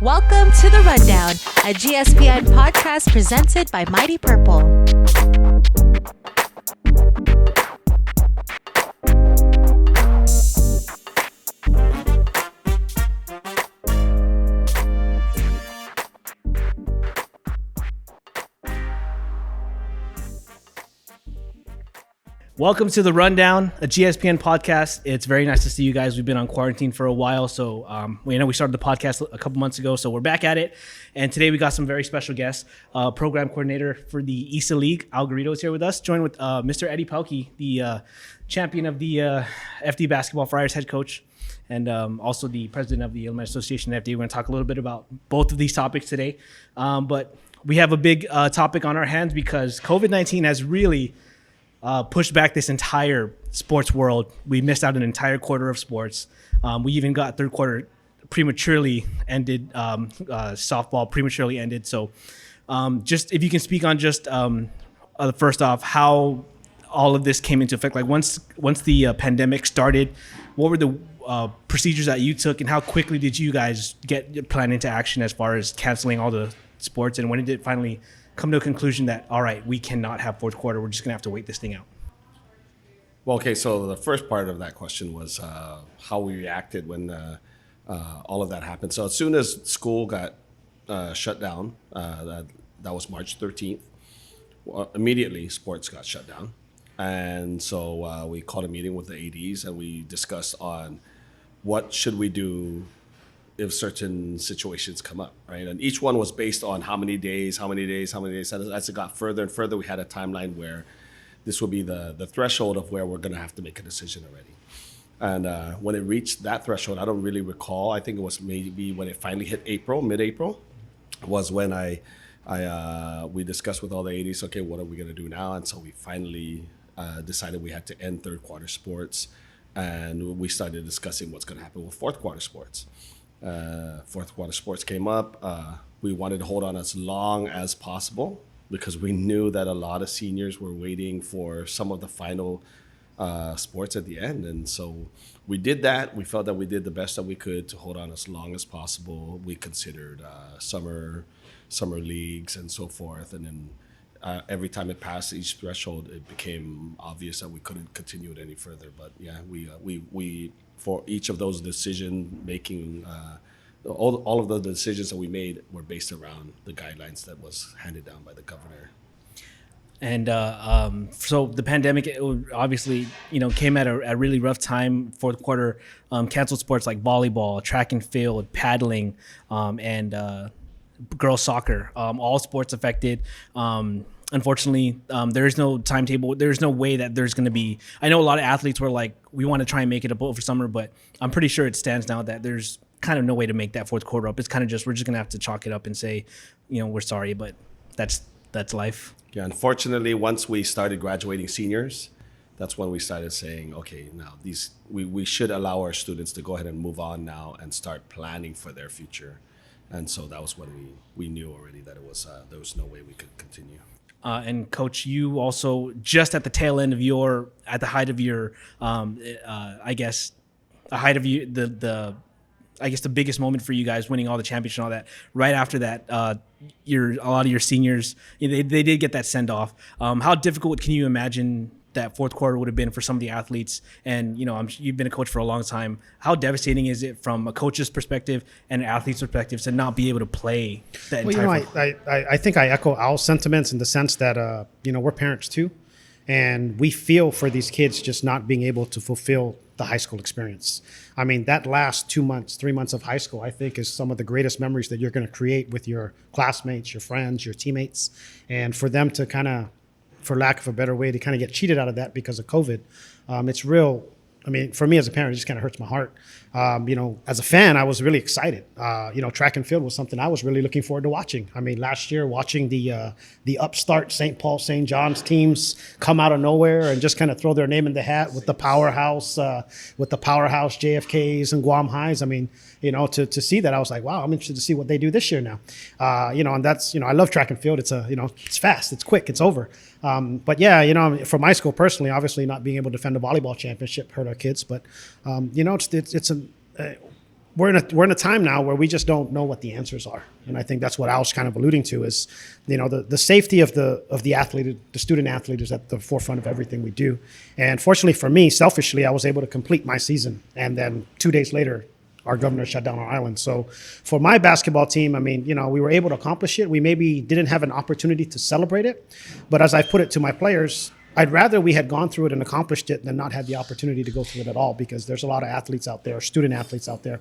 Welcome to The Rundown, a GSPN podcast presented by Mighty Purple. Welcome to The Rundown, a GSPN podcast. It's very nice to see you guys. We've been on quarantine for a while, so we started the podcast a couple months ago, so we're back at it. And today we got some very special guests. Program Coordinator for the ISA League, Al Garrido, is here with us, joined with Mr. Eddie Pelkey, the champion of the FD basketball Friars head coach, and also the president of the Alumni Association FD. We're going to talk a little bit about both of these topics today. But we have a big topic on our hands because COVID-19 has really pushed back this entire sports world. We missed out an entire quarter of sports. We even got third quarter prematurely ended. Softball prematurely ended. So just if you can speak on just first off, how all of this came into effect. Like once the pandemic started, what were the procedures that you took and how quickly did you guys get your plan into action as far as canceling all the sports? And when did it finally come to a conclusion that, all right, we cannot have fourth quarter, we're just gonna have to wait this thing out? Well, okay, so the first part of that question was how we reacted when all of that happened. So as soon as school got shut down, that was March 13th, immediately sports got shut down. And so we called a meeting with the ADs and we discussed on what should we do if certain situations come up, right? And each one was based on how many days. As it got further and further, we had a timeline where this would be the threshold of where we're gonna have to make a decision already. And when it reached that threshold, I don't really recall. I think it was maybe when it finally hit mid-April, was when we discussed with all the ADs, okay, what are we gonna do now? And so we finally decided we had to end third quarter sports, and we started discussing what's gonna happen with fourth quarter sports. Fourth quarter sports came up. We wanted to hold on as long as possible because we knew that a lot of seniors were waiting for some of the final sports at the end. And so we did that. We felt that we did the best that we could to hold on as long as possible. We considered summer leagues and so forth. And then every time it passed each threshold, it became obvious that we couldn't continue it any further. But yeah, we for each of those decision making, all of the decisions that we made were based around the guidelines that was handed down by the governor. And so the pandemic obviously, came at a really rough time. Fourth quarter, canceled sports like volleyball, track and field, paddling, and girls soccer. All sports affected. Unfortunately, there is no timetable. There's no way that there's going to be. I know a lot of athletes were like, we want to try and make it up over summer, but I'm pretty sure it stands now that there's kind of no way to make that fourth quarter up. It's kind of just, we're just going to have to chalk it up and say, we're sorry, but that's life. Yeah, unfortunately, once we started graduating seniors, that's when we started saying, okay, now we should allow our students to go ahead and move on now and start planning for their future. And so that was when we knew already that it was there was no way we could continue. And Coach, you also just at the tail end of at the height of your, the biggest moment for you guys, winning all the championships and all that. Right after that, a lot of your seniors, they did get that send off. How difficult can you imagine that fourth quarter would have been for some of the athletes? And you've been a coach for a long time. How devastating is it from a coach's perspective and an athlete's perspective to not be able to play that entire? I think I echo Al's sentiments in the sense that we're parents too, and we feel for these kids just not being able to fulfill the high school experience. I mean, that last 3 months of high school, I think is some of the greatest memories that you're going to create with your classmates, your friends, your teammates, and for them to kind of, for lack of a better way, to kind of get cheated out of that because of COVID. It's real. I mean, for me as a parent, it just kind of hurts my heart. As a fan, I was really excited. Track and field was something I was really looking forward to watching. I mean, last year watching the upstart St. Paul, St. John's teams come out of nowhere and just kind of throw their name in the hat with the powerhouse JFKs and Guam Highs. I mean, to see that, I was like, wow, I'm interested to see what they do this year now. And that's, I love track and field. It's it's fast, it's quick, it's over. But yeah, for my school personally, obviously not being able to defend a volleyball championship hurt our kids, but it's we're in a time now where we just don't know what the answers are, and I think that's what Al's kind of alluding to is, the safety of the athlete, the student athlete, is at the forefront of everything we do. And fortunately for me, selfishly, I was able to complete my season, and then 2 days later, our governor shut down our island. So for my basketball team, I mean, we were able to accomplish it. We maybe didn't have an opportunity to celebrate it, but as I put it to my players, I'd rather we had gone through it and accomplished it than not had the opportunity to go through it at all, because there's a lot of athletes out there, student athletes out there,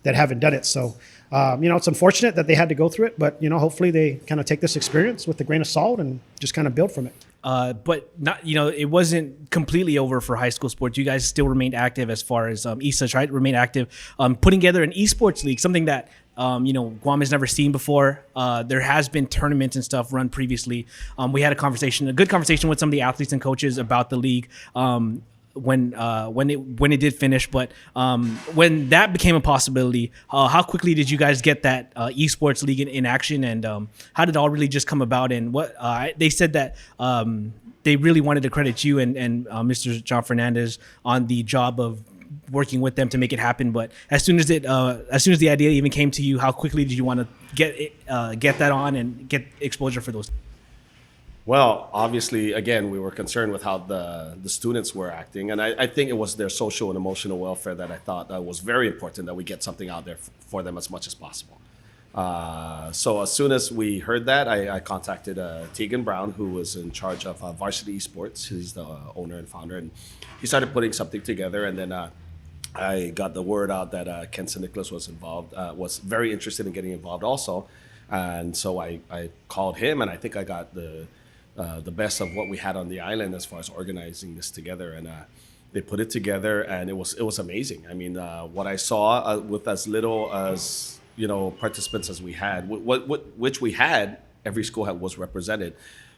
that haven't done it. So, it's unfortunate that they had to go through it, but, hopefully they kind of take this experience with a grain of salt and just kind of build from it. But not, it wasn't completely over for high school sports. You guys still remained active as far as ISA, right? Remain active, putting together an esports league, something that Guam has never seen before. There has been tournaments and stuff run previously. We had a good conversation with some of the athletes and coaches about the league when it did finish. But when that became a possibility, how quickly did you guys get that esports league in action, and how did it all really just come about? And what they said that they really wanted to credit you and Mr. John Fernandez on the job of working with them to make it happen. But as soon as the idea even came to you, how quickly did you want to get that on and get exposure for those? Well, obviously, again, we were concerned with how the students were acting, and I think it was their social and emotional welfare that I thought that was very important, that we get something out there for them as much as possible. So as soon as we heard that, I contacted Tegan Brown, who was in charge of Varsity Esports. He's the owner and founder, and he started putting something together, and then I got the word out that Ken St. Nicholas was involved, was very interested in getting involved also. And so I called him, and I think I got the best of what we had on the island as far as organizing this together. And they put it together, and it was amazing. I mean, what I saw with as little as, participants as we had, which we had, every school was represented.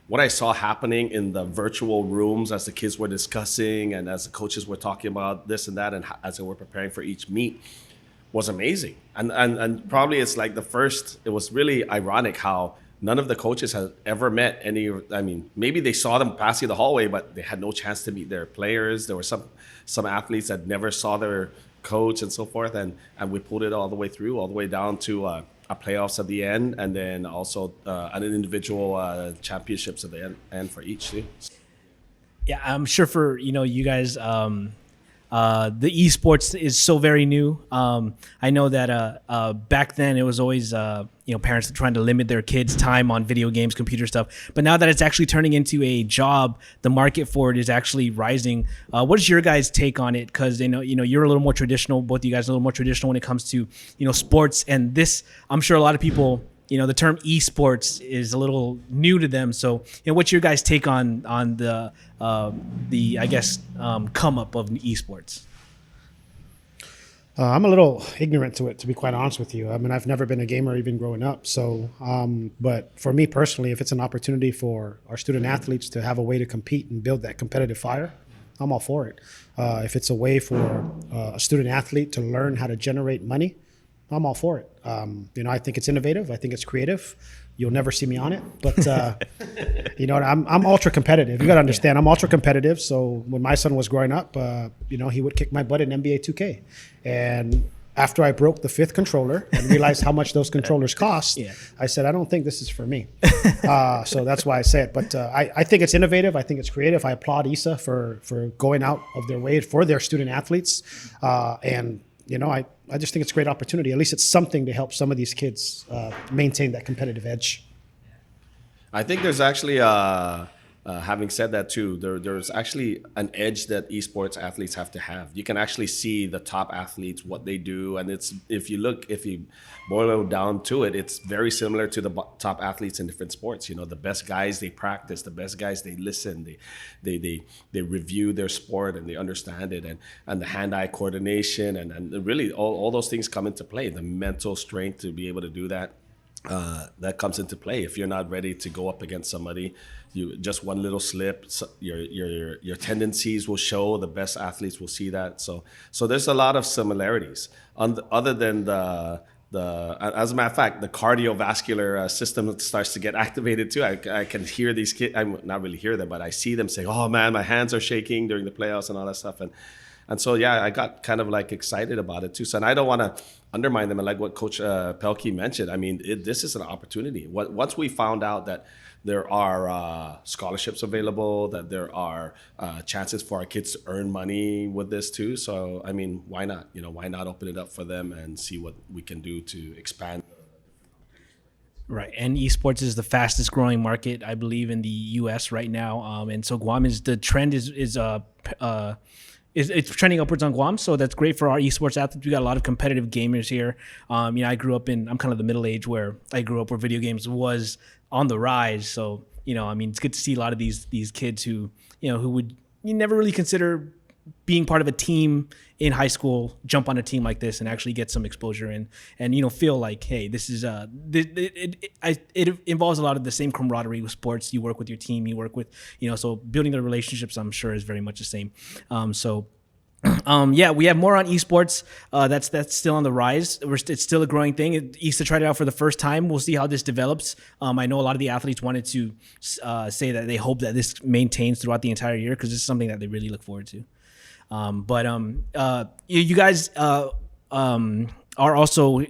What I saw happening in the virtual rooms as the kids were discussing and as the coaches were talking about this and that, and as they were preparing for each meet, was amazing. And probably it's like it was really ironic how none of the coaches had ever met maybe they saw them passing the hallway, but they had no chance to meet their players. There were some athletes that never saw their coach and so forth. And we pulled it all the way down to a playoffs at the end, and then also an individual championships at the end for each team. Yeah, I'm sure for you guys, the esports is so very new. I know that back then it was always parents trying to limit their kids' time on video games, computer stuff. But now that it's actually turning into a job, the market for it is actually rising. What is your guys' take on it? Because you're a little more traditional. Both of you guys are a little more traditional when it comes to sports, and this. I'm sure a lot of people. The term esports is a little new to them. So, what's your guys' take on the I guess come up of esports? I'm a little ignorant to it, to be quite honest with you. I mean, I've never been a gamer even growing up. So, but for me personally, if it's an opportunity for our student athletes to have a way to compete and build that competitive fire, I'm all for it. If it's a way for a student athlete to learn how to generate money, I'm all for it. I think it's innovative. I think it's creative. You'll never see me on it, but I'm ultra competitive. You got to understand, I'm ultra competitive. So when my son was growing up, he would kick my butt in NBA 2K. And after I broke the 5th controller and realized how much those controllers cost, I said, I don't think this is for me. So that's why I say it. But I think it's innovative. I think it's creative. I applaud ISA for going out of their way for their student athletes. I just think it's a great opportunity. At least it's something to help some of these kids maintain that competitive edge. I think there's actually, having said that too, there's actually an edge that esports athletes have to have. You can actually see the top athletes, what they do. And if you boil it down to it, it's very similar to the top athletes in different sports. The best guys, they practice. The best guys, they listen. They review their sport and they understand it. And the hand-eye coordination and really all those things come into play. The mental strength to be able to do that. That comes into play. If you're not ready to go up against somebody, you just one little slip, your tendencies will show. The best athletes will see that. So there's a lot of similarities. Other than as a matter of fact, the cardiovascular system starts to get activated too. I can hear these kids. I not really hear them, but I see them say, "Oh man, my hands are shaking" during the playoffs and all that stuff. And so, yeah, I got kind of like excited about it too. So, and I don't want to undermine them. And like what Coach Pelkey mentioned, I mean, this is an opportunity. Once we found out that there are scholarships available, that there are chances for our kids to earn money with this too. So, I mean, why not? Why not open it up for them and see what we can do to expand. Right, and esports is the fastest growing market, I believe, in the U.S. right now. And so Guam the trend is it's trending upwards on Guam, so that's great for our esports athletes. We got a lot of competitive gamers here. I grew up I'm kind of the middle age where I grew up where video games was on the rise. So it's good to see a lot of these kids who would you never really consider being part of a team in high school, jump on a team like this and actually get some exposure and feel like, hey, this is it involves a lot of the same camaraderie with sports. You work with your team, you work with so building the relationships, I'm sure, is very much the same. We have more on esports. That's still on the rise. It's still a growing thing. ISA tried it out for the first time. We'll see how this develops. I know a lot of the athletes wanted to say that they hope that this maintains throughout the entire year because this is something that they really look forward to. You guys are also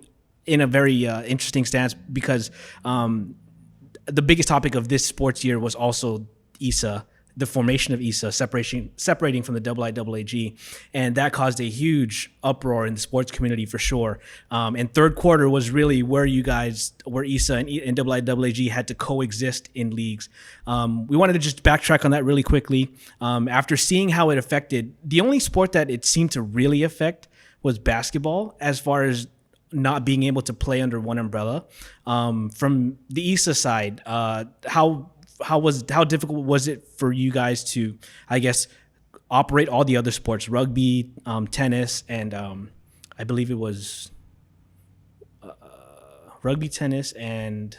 in a very interesting stance because the biggest topic of this sports year was also ISA, the formation of ISA, separating from the IIAAG, and that caused a huge uproar in the sports community for sure. And third quarter was really where ISA and IIAAG had to coexist in leagues. We wanted to just backtrack on that really quickly. After seeing how it affected, the only sport that it seemed to really affect was basketball, as far as not being able to play under one umbrella. From the ISA side, how difficult was it for you guys to, I guess, operate all the other sports, rugby, tennis, and I believe it was rugby, tennis, and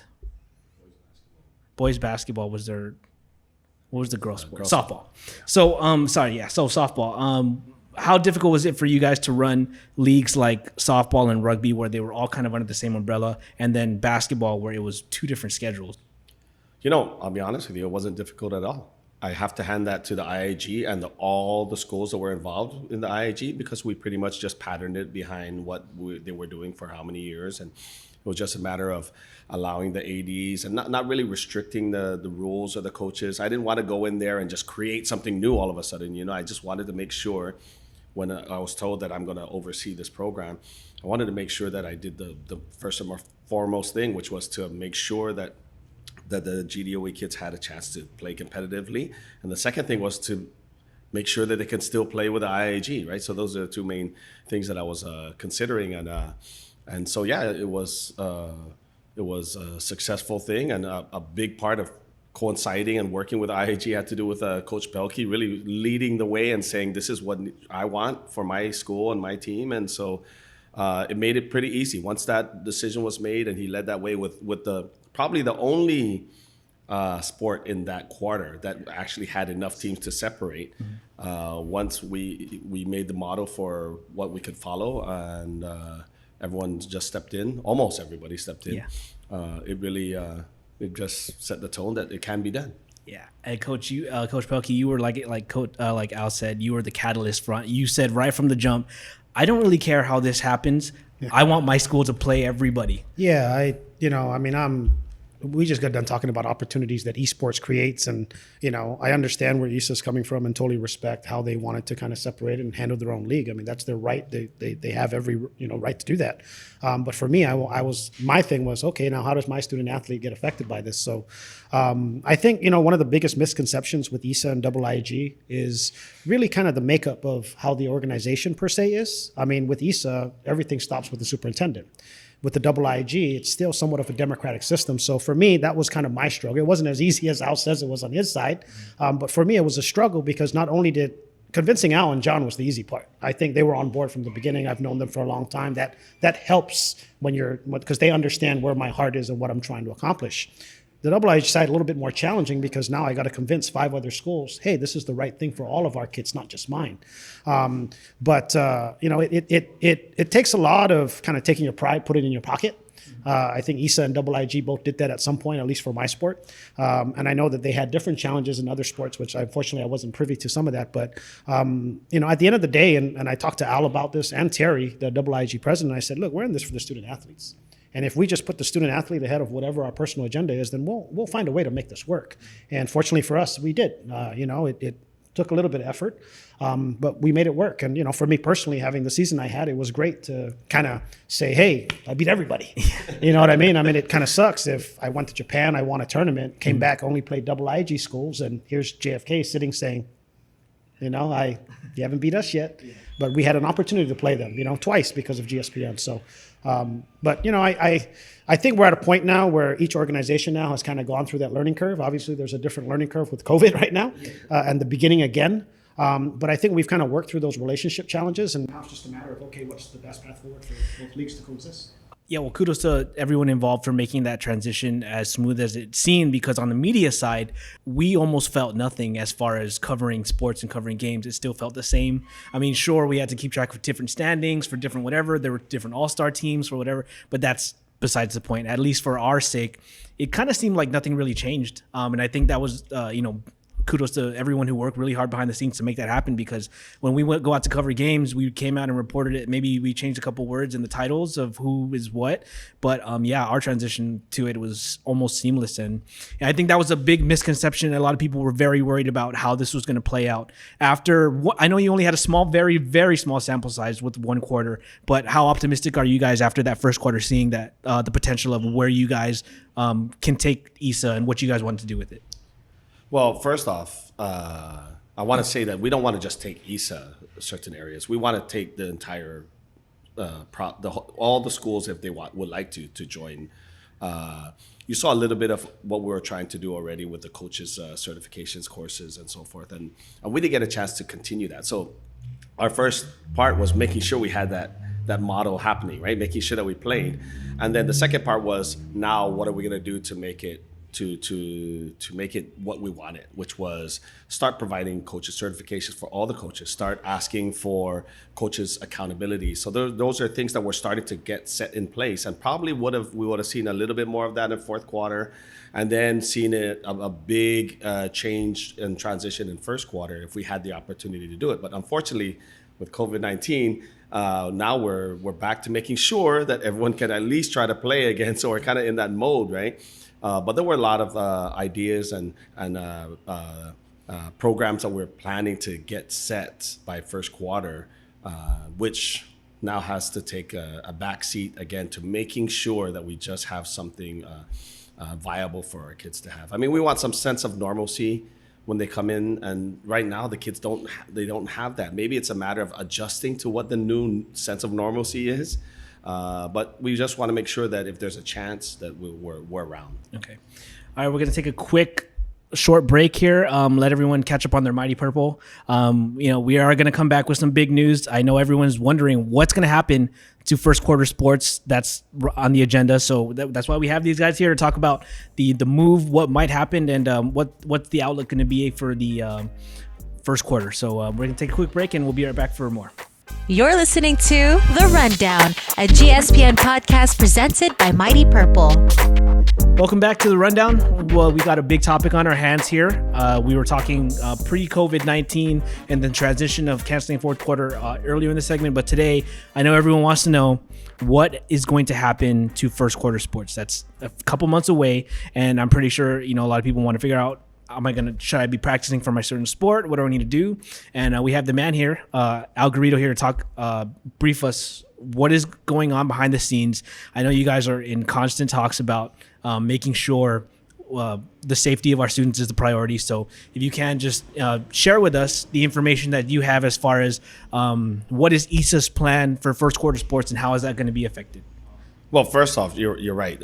boys basketball was their, what was the girls' sport? Softball. So, softball. How difficult was it for you guys to run leagues like softball and rugby where they were all kind of under the same umbrella, and then basketball where it was two different schedules? I'll be honest with you, it wasn't difficult at all. I have to hand that to the IIAAG and all the schools that were involved in the IIAAG because we pretty much just patterned it behind what they were doing for how many years. And it was just a matter of allowing the ADs and not really restricting the rules or the coaches. I didn't want to go in there and just create something new all of a sudden. I just wanted to make sure when I was told that I'm going to oversee this program, I wanted to make sure that I did the first and foremost thing, which was to make sure that the GDOA kids had a chance to play competitively. And the second thing was to make sure that they can still play with the IIAAG, right? So those are the two main things that I was considering. And so, yeah, it was a successful thing. And a big part of coinciding and working with IIAAG had to do with Coach Pelkey really leading the way and saying, this is what I want for my school and my team. And so it made it pretty easy. Once that decision was made and he led that way with probably the only sport in that quarter that actually had enough teams to separate. Once we made the model for what we could follow, and everyone just stepped in. Almost everybody stepped in. Yeah. It really it just set the tone that it can be done. Yeah, and Coach Pelkey, you were like Al said, you were the catalyst front. You said right from the jump, I don't really care how this happens. Yeah. I want my school to play everybody. Yeah, we just got done talking about opportunities that esports creates, and I understand where ISA's coming from and totally respect how they wanted to kind of separate it and handle their own league. I mean, that's their right. They have every right to do that. But for me, my thing was, okay, now how does my student athlete get affected by this? So I think one of the biggest misconceptions with ISA and IIAAG is really kind of the makeup of how the organization per se is. I mean, with ISA, everything stops with the superintendent. With the IIAAG, it's still somewhat of a democratic system. So for me, that was kind of my struggle. It wasn't as easy as Al says it was on his side. But for me, it was a struggle because not only did convincing Al and John was the easy part. I think they were on board from the beginning. I've known them for a long time. That helps because they understand where my heart is and what I'm trying to accomplish. The IIAAG side a little bit more challenging because now I got to convince 5 other schools, hey, this is the right thing for all of our kids, not just mine. It takes a lot of kind of taking your pride, put it in your pocket, I think ISA and IIG both did that at some point, at least for my sport. And I know that they had different challenges in other sports, which unfortunately I wasn't privy to some of that. But, at the end of the day, and I talked to Al about this and Terry, the IIG president, I said, look, we're in this for the student athletes. And if we just put the student athlete ahead of whatever our personal agenda is, then we'll find a way to make this work. And fortunately for us, we did. It took a little bit of effort, but we made it work. And, for me personally, having the season I had, it was great to kind of say, hey, I beat everybody. You know what I mean? I mean, it kind of sucks if I went to Japan, I won a tournament, came back, only played IIG schools, and here's JFK sitting saying, you haven't beat us yet. But we had an opportunity to play them, twice because of GSPN. So, I think we're at a point now where each organization now has kind of gone through that learning curve. Obviously, there's a different learning curve with COVID right now and the beginning again. But I think we've kind of worked through those relationship challenges. And now it's just a matter of, okay, what's the best path forward for both leagues to coexist? Yeah, well, kudos to everyone involved for making that transition as smooth as it seemed, because on the media side, we almost felt nothing as far as covering sports and covering games. It still felt the same. I mean, sure, we had to keep track of different standings for different whatever. There were different all-star teams for whatever, but that's besides the point. At least for our sake, it kind of seemed like nothing really changed. And I think that was, kudos to everyone who worked really hard behind the scenes to make that happen, because when we go out to cover games, we came out and reported it. Maybe we changed a couple words in the titles of who is what, but our transition to it was almost seamless. And I think that was a big misconception. A lot of people were very worried about how this was going to play out. I know you only had a small, very, very small sample size with one quarter, but how optimistic are you guys after that first quarter, seeing that the potential of where you guys can take ISA and what you guys want to do with it? Well, first off, I want to say that we don't want to just take ISA certain areas. We want to take the entire, all the schools if they would like to join. You saw a little bit of what we were trying to do already with the coaches' certifications courses and so forth, and we didn't get a chance to continue that. So our first part was making sure we had that model happening, right? Making sure that we played, and then the second part was, now what are we going to do to make it to make it what we wanted, which was start providing coaches certifications for all the coaches, start asking for coaches accountability. So those are things that we're starting to get set in place, and probably we would have seen a little bit more of that in fourth quarter, and then seen a big change and transition in first quarter if we had the opportunity to do it. But unfortunately, with COVID-19, now we're back to making sure that everyone can at least try to play again. So we're kind of in that mode, right? But there were a lot of ideas and programs that we're planning to get set by first quarter, which now has to take a back seat again to making sure that we just have something viable for our kids to have. I mean, we want some sense of normalcy when they come in, and right now the kids don't have that. Maybe it's a matter of adjusting to what the new sense of normalcy is. But we just want to make sure that if there's a chance that we're around. Okay. All right, we're going to take a quick short break here. Let everyone catch up on their Mighty Purple. We are going to come back with some big news. I know everyone's wondering what's going to happen to first quarter sports. That's on the agenda. So that's why we have these guys here to talk about the move, what might happen, and what's the outlook going to be for the first quarter. So we're going to take a quick break, and we'll be right back for more. You're listening to The Rundown, a GSPN podcast presented by Mighty Purple. Welcome back to The Rundown. Well, we got a big topic on our hands here. We were talking pre-COVID-19 and the transition of canceling fourth quarter earlier in the segment. But today, I know everyone wants to know what is going to happen to first quarter sports. That's a couple months away. And I'm pretty sure, a lot of people want to figure out, should I be practicing for my certain sport? What do I need to do? And we have the man here, Al Garrido, here to talk, brief us what is going on behind the scenes. I know you guys are in constant talks about making sure the safety of our students is the priority. So if you can just share with us the information that you have as far as what is ISA's plan for first quarter sports and how is that going to be affected? Well, first off, you're right.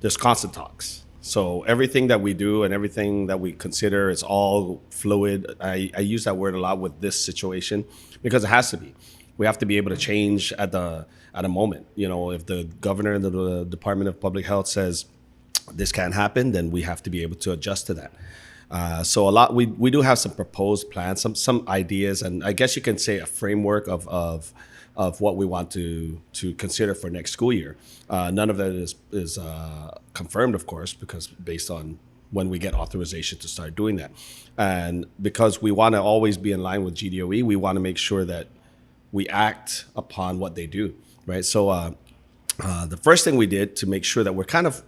There's constant talks. So everything that we do and everything that we consider is all fluid. I use that word a lot with this situation because it has to be. We have to be able to change at a moment. If the governor and the Department of Public Health says this can't happen, then we have to be able to adjust to that. So we do have some proposed plans, some ideas, and I guess you can say a framework of of what we want to consider for next school year. None of that is confirmed, of course, because based on when we get authorization to start doing that. And because we want to always be in line with GDOE, we want to make sure that we act upon what they do, right? So the first thing we did to make sure that we're kind of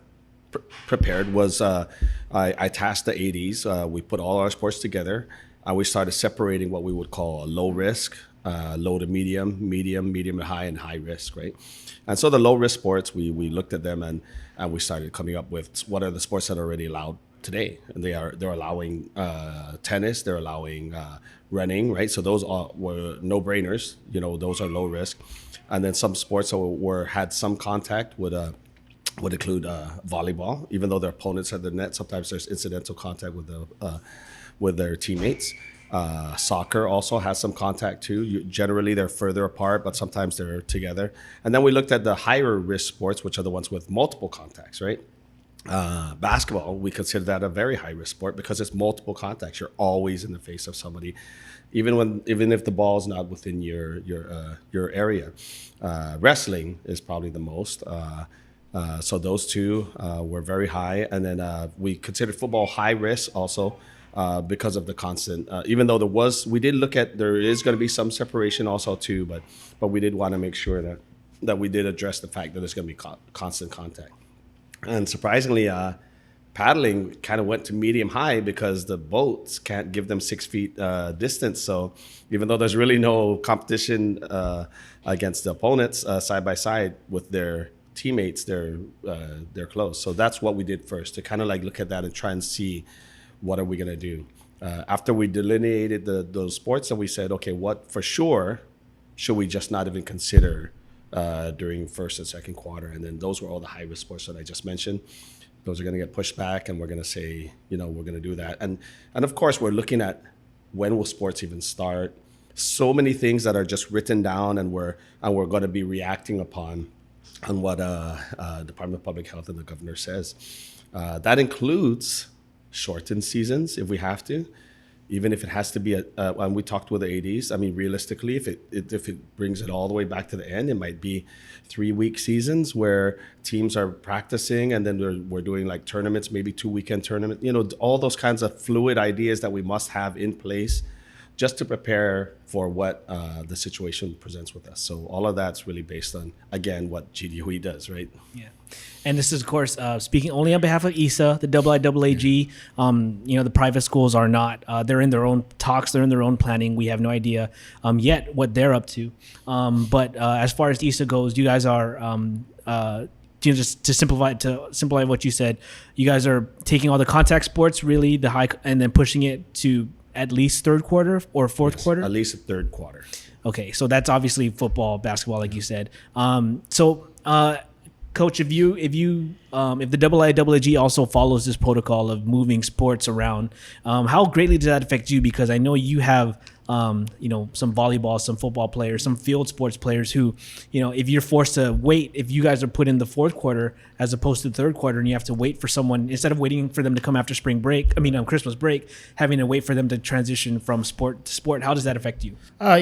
prepared was I tasked the ADs. We put all our sports together, and we started separating what we would call a low risk, low to medium, medium to high, and high risk, right? And so the low risk sports, we looked at them and we started coming up with what are the sports that are already allowed today. And they're allowing tennis, they're allowing running, right? So those were no brainers, those are low risk. And then some sports had some contact would include volleyball, even though their opponents at the net. Sometimes there's incidental contact with their teammates. Soccer also has some contact too. Generally, they're further apart, but sometimes they're together. And then we looked at the higher risk sports, which are the ones with multiple contacts, right? Basketball, we consider that a very high risk sport because it's multiple contacts. You're always in the face of somebody, even if the ball is not within your area. Wrestling is probably the most. So those two were very high, and then we considered football high risk also because of the constant. Even though we did look at there is going to be some separation also too, but we did want to make sure that we did address the fact that there's going to be constant contact. And surprisingly, paddling kind of went to medium high because the boats can't give them 6 feet distance. So even though there's really no competition against the opponents side by side with their teammates, they're close. So that's what we did first, to kind of like look at that and try and see what are we going to do. After we delineated those sports, and we said, okay, what for sure should we just not even consider during first and second quarter? And then those were all the high risk sports that I just mentioned. Those are going to get pushed back, and we're going to say, we're going to do that. And of course, we're looking at when will sports even start. So many things that are just written down, and we're going to be reacting upon on what Department of Public Health and the governor says. That includes shortened seasons if we have to, even if it has to be when we talked with the ADs. I mean, realistically, if it brings it all the way back to the end, it might be 3-week seasons where teams are practicing, and then we're doing like tournaments, maybe 2-weekend tournament. All those kinds of fluid ideas that we must have in place just to prepare for what the situation presents with us. So all of that's really based on, again, what GDOE does, right? Yeah. And this is, of course, speaking only on behalf of ISA, the IIAAG. The private schools are not. They're in their own talks. They're in their own planning. We have no idea yet what they're up to. But as far as ISA goes, you guys are just to simplify what you said. You guys are taking all the contact sports, really the high, and then pushing it to at least third quarter or fourth quarter? At least a third quarter. Okay, so that's obviously football, basketball, like you said. Coach, if the IIAAG also follows this protocol of moving sports around, how greatly does that affect you? Because I know you have some volleyball, some football players, some field sports players who, if you're forced to wait, if you guys are put in the fourth quarter as opposed to the third quarter, and you have to wait for someone, instead of waiting for them to come after Christmas break, having to wait for them to transition from sport to sport, how does that affect you? I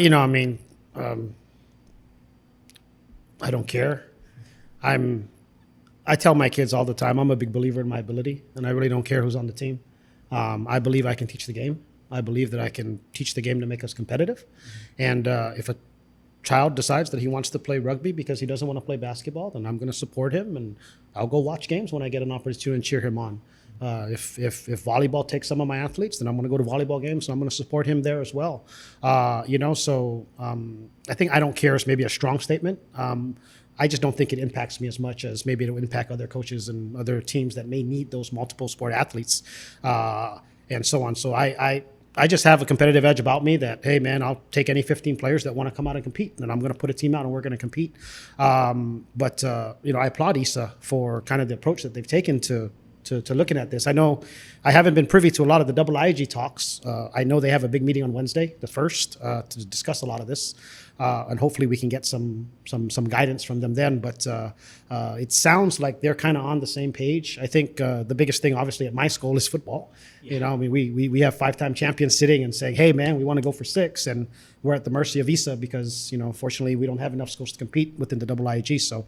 don't care. I tell my kids all the time, I'm a big believer in my ability, and I really don't care who's on the team. I believe I can teach the game. I believe that I can teach the game to make us competitive. And if a child decides that he wants to play rugby because he doesn't want to play basketball, then I'm going to support him, and I'll go watch games when I get an opportunity and cheer him on. If volleyball takes some of my athletes, then I'm going to go to volleyball games, so I'm going to support him there as well. I think I don't care is maybe a strong statement. I just don't think it impacts me as much as maybe it'll impact other coaches and other teams that may need those multiple sport athletes and so on. So I just have a competitive edge about me that, hey, man, I'll take any 15 players that want to come out and compete, and I'm going to put a team out and we're going to compete. I applaud ISA for kind of the approach that they've taken to to looking at this. I know I haven't been privy to a lot of the IIAAG talks. I know they have a big meeting on Wednesday, the 1st, to discuss a lot of this, and hopefully we can get some guidance from them then. But it sounds like they're kind of on the same page. I think the biggest thing, obviously, at my school is football. You know, I mean, we have 5-time champions sitting and saying, "Hey, man, we want to go for 6," and we're at the mercy of ISA because, you know, unfortunately, we don't have enough schools to compete within the IIAAG. So,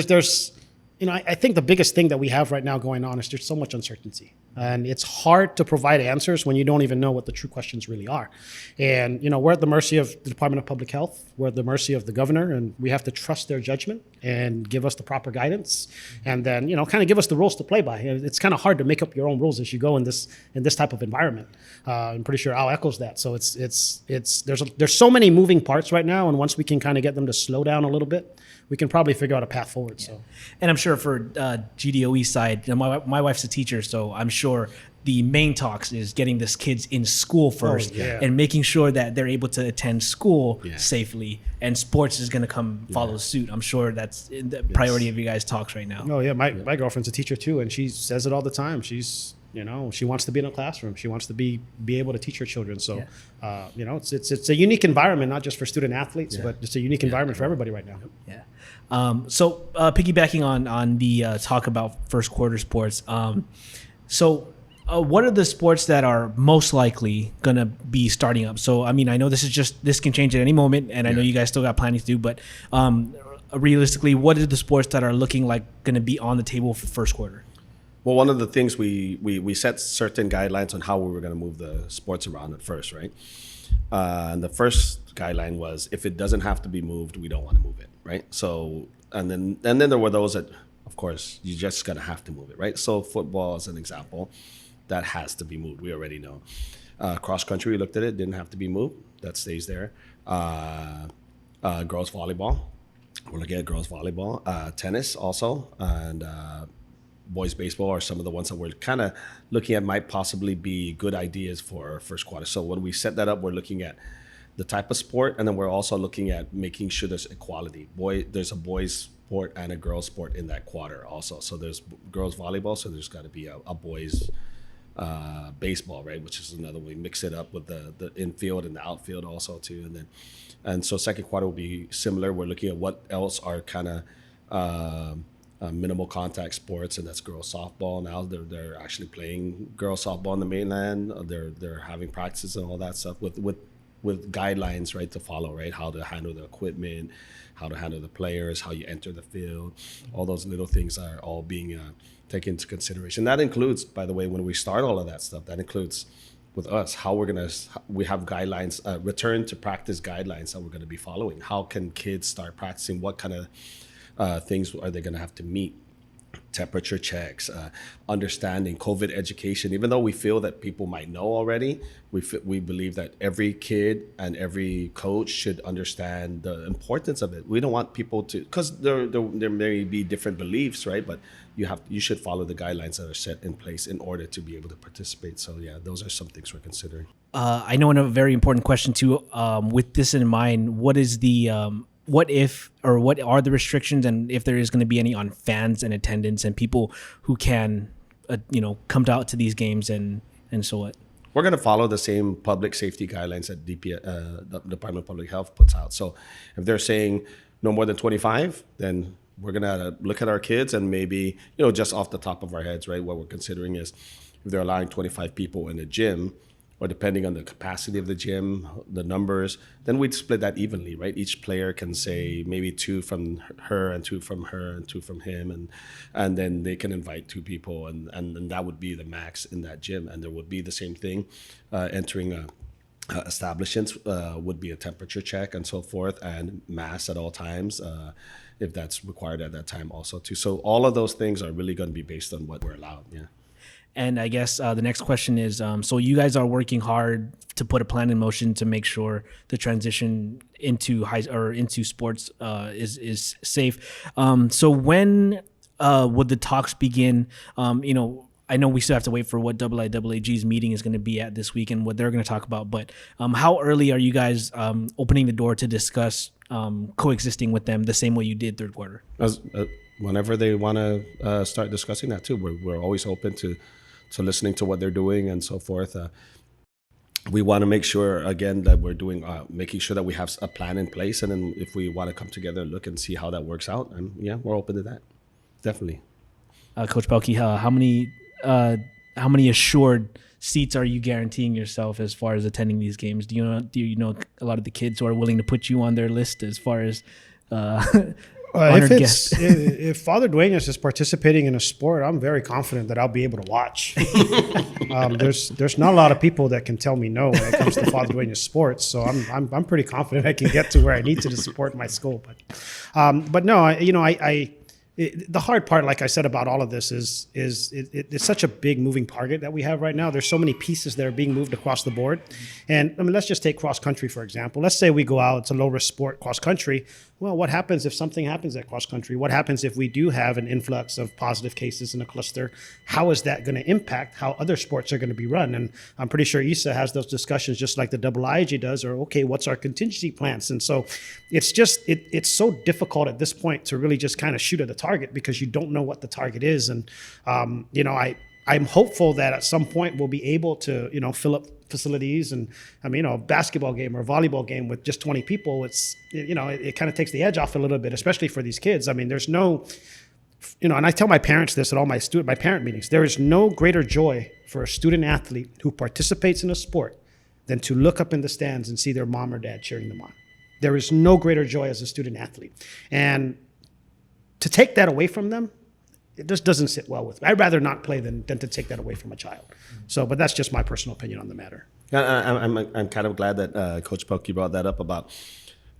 there's you know, I think the biggest thing that we have right now going on is there's so much uncertainty. And it's hard to provide answers when you don't even know what the true questions really are. And, you know, we're at the mercy of the Department of Public Health. We're at the mercy of the governor, and we have to trust their judgment and give us the proper guidance. And then, you know, kind of give us the rules to play by. It's kind of hard to make up your own rules as you go in this type of environment. I'm pretty sure Al echoes that. So there's so many moving parts right now. And once we can kind of get them to slow down a little bit, we can probably figure out a path forward. So, and I'm sure for GDOE side, you know, my wife's a teacher, so I'm sure the main talks is getting this kids in school first and making sure that they're able to attend school safely, and sports is going to come follow suit. I'm sure that's the priority of you guys' talks right now. Oh yeah, my girlfriend's a teacher too, and she says it all the time. You know, she wants to be in a classroom. She wants to be able to teach her children. So, you know, it's a unique environment, not just for student athletes, but it's a unique environment for everybody right now. Yeah. So piggybacking on the talk about first quarter sports. What are the sports that are most likely going to be starting up? So, I mean, I know this can change at any moment, and I know you guys still got planning to do, but realistically, what are the sports that are looking like going to be on the table for first quarter? Well, one of the things we set certain guidelines on how we were going to move the sports around at first, right? And the first guideline was if it doesn't have to be moved, we don't want to move it, right? So, and then there were those that, of course, you just going to have to move it, right? So football is an example that has to be moved. We already know. Cross country, we looked at it, didn't have to be moved. That stays there. Girls volleyball, we're looking at girls volleyball. Tennis also, and boys baseball are some of the ones that we're kind of looking at might possibly be good ideas for first quarter. So when we set that up, we're looking at the type of sport, and then we're also looking at making sure there's equality. There's a boys sport and a girls sport in that quarter also. So there's girls volleyball, so there's got to be a boys baseball, right? Which is another way. Mix it up with the infield and the outfield also too, and so second quarter will be similar. We're looking at what else are kind of minimal contact sports, and that's girls softball. Now they're actually playing girls softball in the mainland. They're having practices and all that stuff with guidelines, right, to follow, right? How to handle the equipment, how to handle the players, how you enter the field. All those little things are all being taken into consideration. That includes, by the way, when we start all of that stuff, that includes with us how we have guidelines, return to practice guidelines that we're going to be following. How can kids start practicing? What kind of things are they going to have to meet? Temperature checks, understanding COVID education. Even though we feel that people might know already, we believe that every kid and every coach should understand the importance of it. We don't want people to, because there may be different beliefs, right? But you should follow the guidelines that are set in place in order to be able to participate. So yeah, those are some things we're considering. I know, in a very important question too, with this in mind, what is the what are the restrictions, and if there is going to be any on fans and attendance and people who can, come out to these games and so what? We're going to follow the same public safety guidelines that the Department of Public Health puts out. So if they're saying no more than 25, then we're going to look at our kids and maybe, just off the top of our heads, right, what we're considering is if they're allowing 25 people in a gym, or depending on the capacity of the gym, the numbers, then we'd split that evenly, right? Each player can say maybe 2 from her and 2 from her and 2 from him, and then they can invite 2 people, and that would be the max in that gym. And there would be the same thing, entering establishments would be a temperature check and so forth, and mask at all times, if that's required at that time also too. So all of those things are really going to be based on what we're allowed, yeah. And I guess the next question is, so you guys are working hard to put a plan in motion to make sure the transition into into sports is safe. So when would the talks begin? I know we still have to wait for what IIAAG's meeting is going to be at this week and what they're going to talk about. But how early are you guys opening the door to discuss coexisting with them the same way you did third quarter? Whenever they want to start discussing that too, we're always open to listening to what they're doing and so forth. We want to make sure, again, that we're doing, making sure that we have a plan in place. And then if we want to come together and look and see how that works out, and yeah, we're open to that. Definitely. Coach Pelkey, how many assured seats are you guaranteeing yourself as far as attending these games? Do you know a lot of the kids who are willing to put you on their list as far as if Father Dueñas is participating in a sport, I'm very confident that I'll be able to watch. There's not a lot of people that can tell me no when it comes to Father Dueñas sports, so I'm pretty confident I can get to where I need to support my school. But no, the hard part, like I said about all of this, is it's such a big moving target that we have right now. There's so many pieces that are being moved across the board. And I mean, let's just take cross country, for example. Let's say we go out, it's a low risk sport, cross country. Well, what happens if something happens at cross country? What happens if we do have an influx of positive cases in a cluster? How is that going to impact how other sports are going to be run? And I'm pretty sure ISA has those discussions just like the IIAAG does, or okay, what's our contingency plans? And so it's just, it's so difficult at this point to really just kind of shoot at the target because you don't know what the target is. And, I'm hopeful that at some point we'll be able to, fill up facilities. And I mean, a basketball game or a volleyball game with just 20 people, it kind of takes the edge off a little bit, especially for these kids. I mean, there's no, and I tell my parents this at all my parent meetings, there is no greater joy for a student athlete who participates in a sport than to look up in the stands and see their mom or dad cheering them on. There is no greater joy as a student athlete. And to take that away from them, it just doesn't sit well with me. I'd rather not play than to take that away from a child. So, but that's just my personal opinion on the matter. I'm kind of glad that Coach Pelkey brought that up about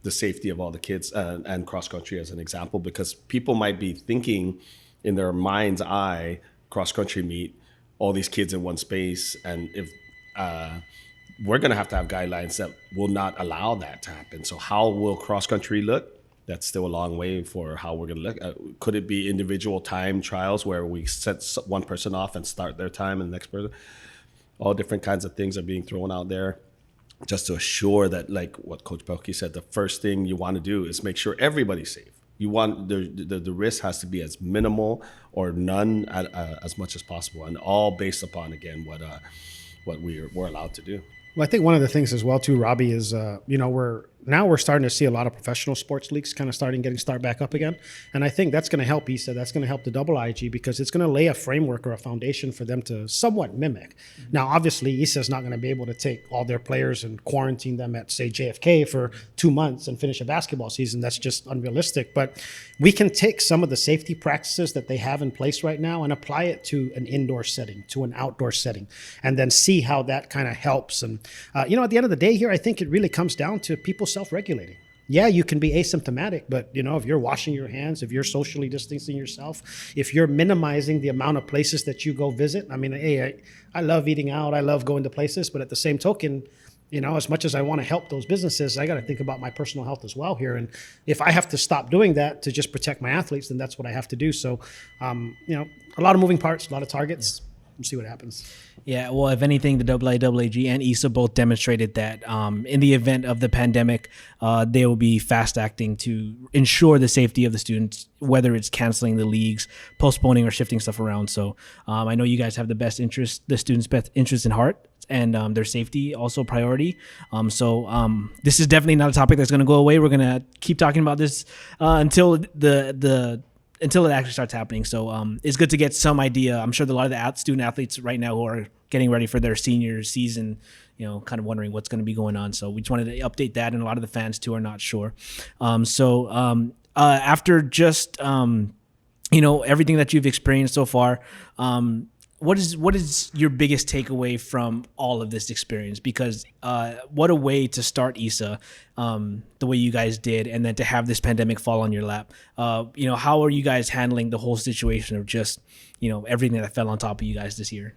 the safety of all the kids and cross country as an example, because people might be thinking in their mind's eye, cross country meet, all these kids in one space, and if we're going to have guidelines that will not allow that to happen. So how will cross country look? That's still a long way for how we're going to look. Could it be individual time trials where we set one person off and start their time and the next person? All different kinds of things are being thrown out there just to assure that, like what Coach Pelkey said, the first thing you want to do is make sure everybody's safe. You want the risk has to be as minimal or none as much as possible, and all based upon, again, what we're allowed to do. Well, I think one of the things as well too, Robbie, is we're starting to see a lot of professional sports leagues kind of start back up again, and I think that's going to help ISA. That's going to help the IIAAG because it's going to lay a framework or a foundation for them to somewhat mimic. Mm-hmm. Now, obviously, ISA is not going to be able to take all their players and quarantine them at, say, JFK for 2 months and finish a basketball season. That's just unrealistic. But we can take some of the safety practices that they have in place right now and apply it to an indoor setting, to an outdoor setting, and then see how that kind of helps. And at the end of the day here, I think it really comes down to people self-regulating. Yeah, you can be asymptomatic, but if you're washing your hands, if you're socially distancing yourself, if you're minimizing the amount of places that you go visit. I mean, hey, I love eating out, I love going to places, but at the same token, as much as I want to help those businesses, I got to think about my personal health as well here. And if I have to stop doing that to just protect my athletes, then that's what I have to do. So, a lot of moving parts, a lot of targets. We'll see what happens. Yeah, well, if anything, the IIAAG and ISA both demonstrated that in the event of the pandemic, they will be fast acting to ensure the safety of the students, whether it's canceling the leagues, postponing or shifting stuff around. So I know you guys have the students' best interest in heart, and their safety also priority. So this is definitely not a topic that's going to go away. We're going to keep talking about this until until it actually starts happening. So it's good to get some idea. I'm sure a lot of the student athletes right now who are getting ready for their senior season, kind of wondering what's going to be going on. So we just wanted to update that, and a lot of the fans too are not sure. After just everything that you've experienced so far, what is your biggest takeaway from all of this experience? Because what a way to start ISA, the way you guys did, and then to have this pandemic fall on your lap. How are you guys handling the whole situation of just everything that fell on top of you guys this year?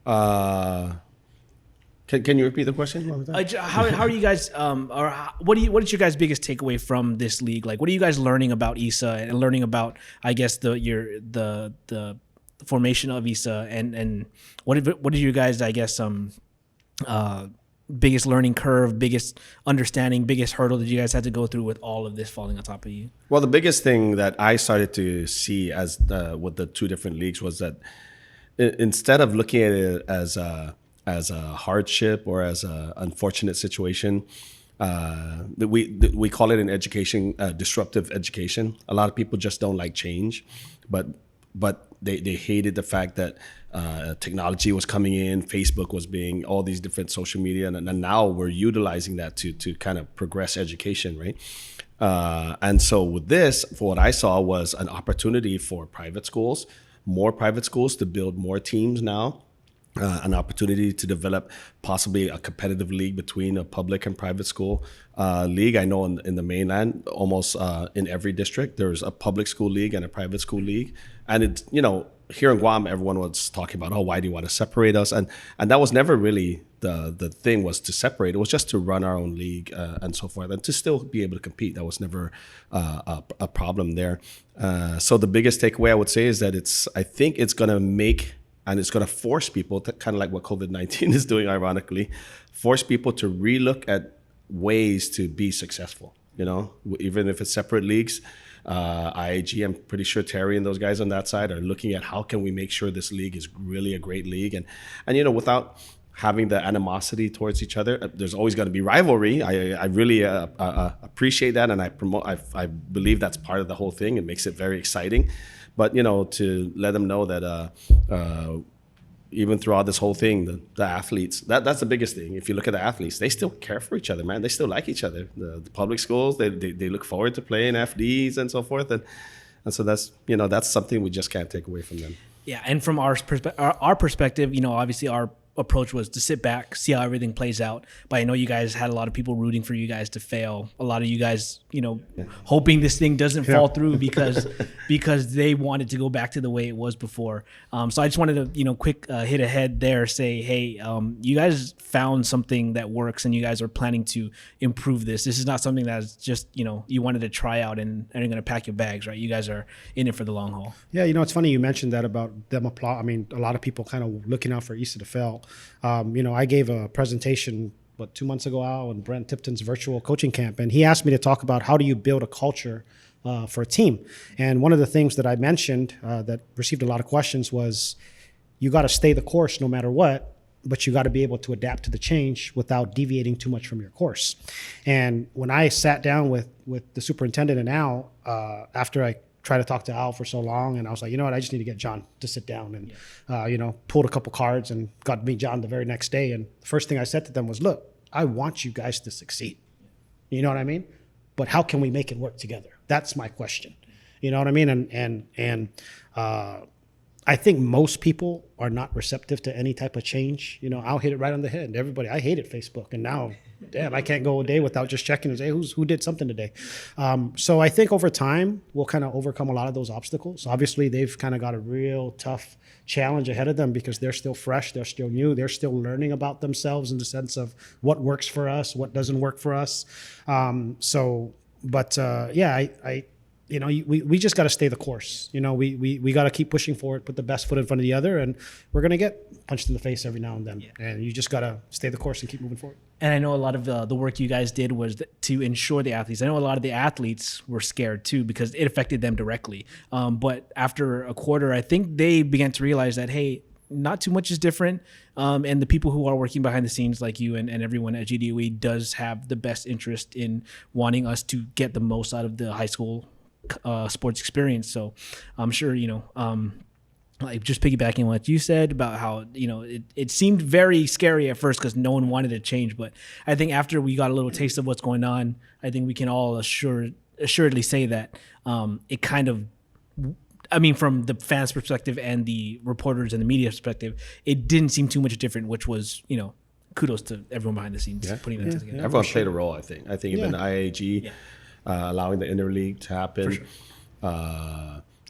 Can you repeat the question? How are you guys? What is your guys' biggest takeaway from this league? Like, what are you guys learning about ISA and learning about, I guess, the the formation of ISA, and what are you guys, I guess, biggest learning curve, biggest understanding, biggest hurdle that you guys had to go through with all of this falling on top of you? Well, the biggest thing that I started to see as with the two different leagues was that instead of looking at it as a hardship or as an unfortunate situation, we call it in education disruptive education. A lot of people just don't like change, but they hated the fact that technology was coming in, Facebook was being, all these different social media, and now we're utilizing that to kind of progress education, right? And so with this, for what I saw was an opportunity for more private schools to build more teams now. An opportunity to develop possibly a competitive league between a public and private school league. I know in the mainland, almost in every district, there's a public school league and a private school league. And it's, here in Guam, everyone was talking about, why do you want to separate us? And that was never really the thing, was to separate. It was just to run our own league and so forth, and to still be able to compete. That was never a problem there. So the biggest takeaway I would say is that I think it's going to make, and it's going to force people to, kind of like what COVID-19 is doing, ironically, force people to relook at ways to be successful. Even if it's separate leagues, IIAG, I'm pretty sure Terry and those guys on that side are looking at how can we make sure this league is really a great league, and without having the animosity towards each other. There's always going to be rivalry. I really appreciate that, and I believe that's part of the whole thing. It makes it very exciting. But to let them know that even throughout this whole thing, the athletes, that's the biggest thing. If you look at the athletes, they still care for each other, man. They still like each other. The public schools, they look forward to playing FDs and so forth, and so that's something we just can't take away from them. Yeah, and from our perspective, obviously our approach was to sit back, see how everything plays out. But I know you guys had a lot of people rooting for you guys to fail. A lot of you guys, hoping this thing doesn't fall through because they wanted to go back to the way it was before. So I just wanted to, quick hit ahead there, say, hey, you guys found something that works, and you guys are planning to improve this. This is not something that's just, you wanted to try out and are going to pack your bags, right? You guys are in it for the long haul. Yeah, it's funny you mentioned that about them applaud. I mean, a lot of people kind of looking out for ISA to fail. I gave a presentation 2 months ago out on Brent Tipton's virtual coaching camp, and he asked me to talk about how do you build a culture for a team. And one of the things that I mentioned that received a lot of questions was you got to stay the course no matter what, but you got to be able to adapt to the change without deviating too much from your course. And when I sat down with the superintendent and Al, after I tried to talk to Al for so long, and I was like, I just need to get John to sit down, and pulled a couple cards and got to meet John the very next day. And the first thing I said to them was, look, I want you guys to succeed. You know what I mean? But how can we make it work together? That's my question. You know what I mean? And I think most people are not receptive to any type of change. I'll hit it right on the head. Everybody, I hated Facebook, and now, damn, I can't go a day without just checking and say, who did something today? So I think over time, we'll kind of overcome a lot of those obstacles. Obviously, they've kind of got a real tough challenge ahead of them because they're still fresh, they're still new, they're still learning about themselves in the sense of what works for us, what doesn't work for us. We just got to stay the course. We got to keep pushing forward, put the best foot in front of the other, and we're going to get punched in the face every now and then. Yeah. And you just got to stay the course and keep moving forward. And I know a lot of the work you guys did was to ensure the athletes. I know a lot of the athletes were scared too because it affected them directly. But after a quarter, I think they began to realize that, hey, not too much is different. And the people who are working behind the scenes like you and everyone at GDOE does have the best interest in wanting us to get the most out of the high school sports experience. So I'm sure, like just piggybacking on what you said about how, it seemed very scary at first because no one wanted to change. But I think after we got a little taste of what's going on, I think we can all assuredly say that it kind of, from the fans' perspective and the reporters and the media perspective, it didn't seem too much different, which was, kudos to everyone behind the scenes putting that together. Everyone played a role, I think. Even IIAG, allowing the interleague to happen. Sure.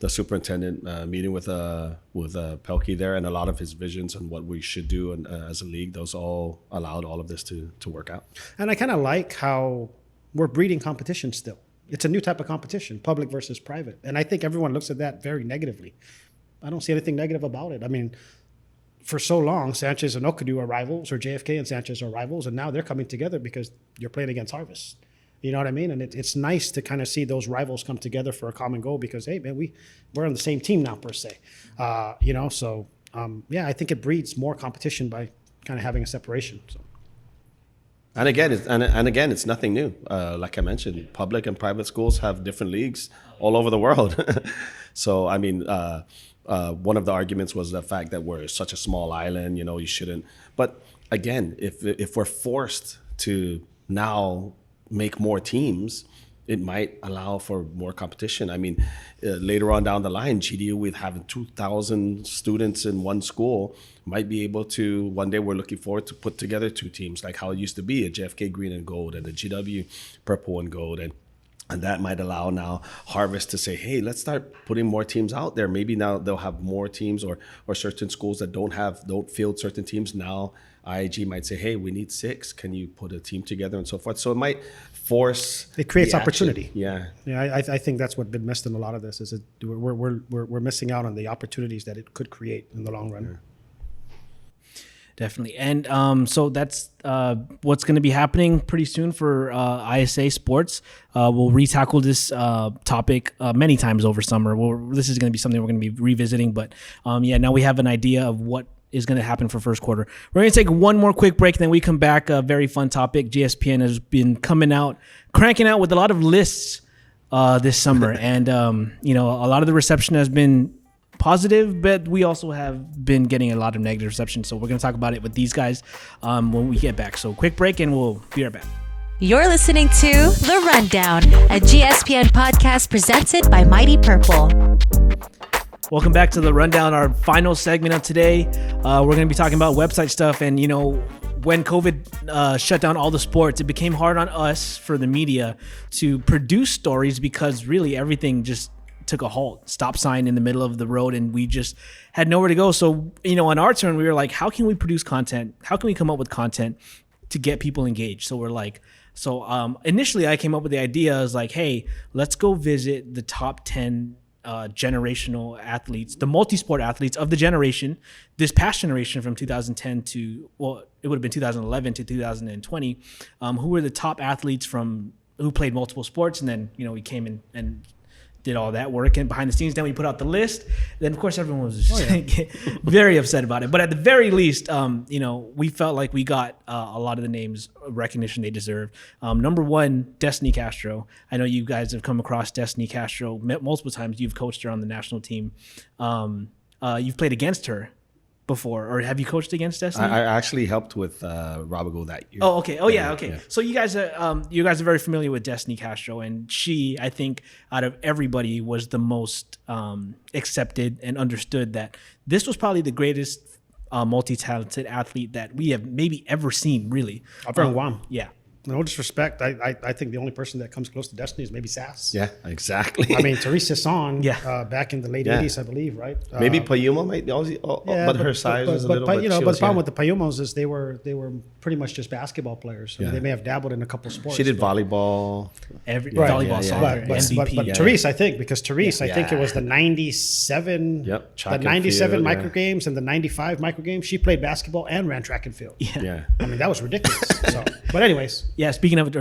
The superintendent meeting with Pelkey there, and a lot of his visions on what we should do as a league, those all allowed all of this to work out. And I kind of like how we're breeding competition still. It's a new type of competition, public versus private. And I think everyone looks at that very negatively. I don't see anything negative about it. I mean, for so long, Sanchez and Okadu are rivals, or JFK and Sanchez are rivals, and now they're coming together because you're playing against Harvest. You know what I mean? And it's nice to kind of see those rivals come together for a common goal because, hey, man, we're on the same team now, per se. So I think it breeds more competition by kind of having a separation. So. And again, it's nothing new. Like I mentioned, public and private schools have different leagues all over the world. So, I mean, one of the arguments was the fact that we're such a small island, you shouldn't. But again, if we're forced to now make more teams, it might allow for more competition. I mean, later on down the line, GDU with having 2,000 students in one school might be able to, one day we're looking forward to put together 2 teams like how it used to be, a JFK green and gold and a GW purple and gold. And that might allow now Harvest to say, hey, let's start putting more teams out there. Maybe now they'll have more teams or certain schools that don't field certain teams. Now IIAG might say, hey, we need 6. Can you put a team together and so forth? So it might force. It creates the opportunity. Action. Yeah. Yeah, I think that's what's been missed in a lot of this is that we're missing out on the opportunities that it could create in the long run. Yeah. Definitely. And so that's what's going to be happening pretty soon for ISA Sports. We'll re-tackle this topic many times over summer. This is going to be something we're going to be revisiting. But now we have an idea of what is going to happen for first quarter. We're going to take one more quick break, then we come back. A very fun topic. GSPN has been cranking out with a lot of lists this summer. And, a lot of the reception has been positive, but we also have been getting a lot of negative reception. So we're going to talk about it with these guys when we get back. So quick break and we'll be right back. You're listening to The Rundown, a GSPN podcast presented by Mighty Purple. Welcome back to The Rundown, our final segment of today. We're going to be talking about website stuff. And, when COVID shut down all the sports, it became hard on us for the media to produce stories because really everything just took a halt, stop sign in the middle of the road, and we just had nowhere to go. So, on our turn, we were like, how can we produce content? How can we come up with content to get people engaged? So we're like, initially I came up with the idea. I was like, hey, let's go visit the top 10 generational athletes, the multi-sport athletes of the generation, this past generation from 2010 to, it would have been 2011 to 2020, who were the top athletes who played multiple sports. And then, we came in and did all that work and behind the scenes. Then we put out the list. Then of course everyone was just very upset about it. But at the very least, we felt like we got a lot of the names recognition they deserve. Number 1, Destiny Castro. I know you guys have come across Destiny Castro multiple times. You've coached her on the national team. You've played against her before, or have you coached against Destiny? I actually helped with Robigo that year. Oh, okay. Oh, yeah. Okay. Yeah. So you guys are very familiar with Destiny Castro, and she, I think, out of everybody, was the most accepted and understood that this was probably the greatest multi-talented athlete that we have maybe ever seen. Really, up in Guam. Yeah. No disrespect. I think the only person that comes close to Destiny is maybe Sass. Yeah, exactly. I mean, Teresa Son, back in the late 80s, I believe, right? Maybe Payuma might also, but her size was a little bit. But the problem with the Payumos is they were pretty much just basketball players. I mean, they may have dabbled in a couple sports. She did volleyball. Volleyball, soccer, MVP. But Therese, I think, because Therese, I think it was the 97, the 97 micro games and the 95 micro games. She played basketball and ran track and field. Yeah. I mean, that was ridiculous. But anyways. Yeah, speaking of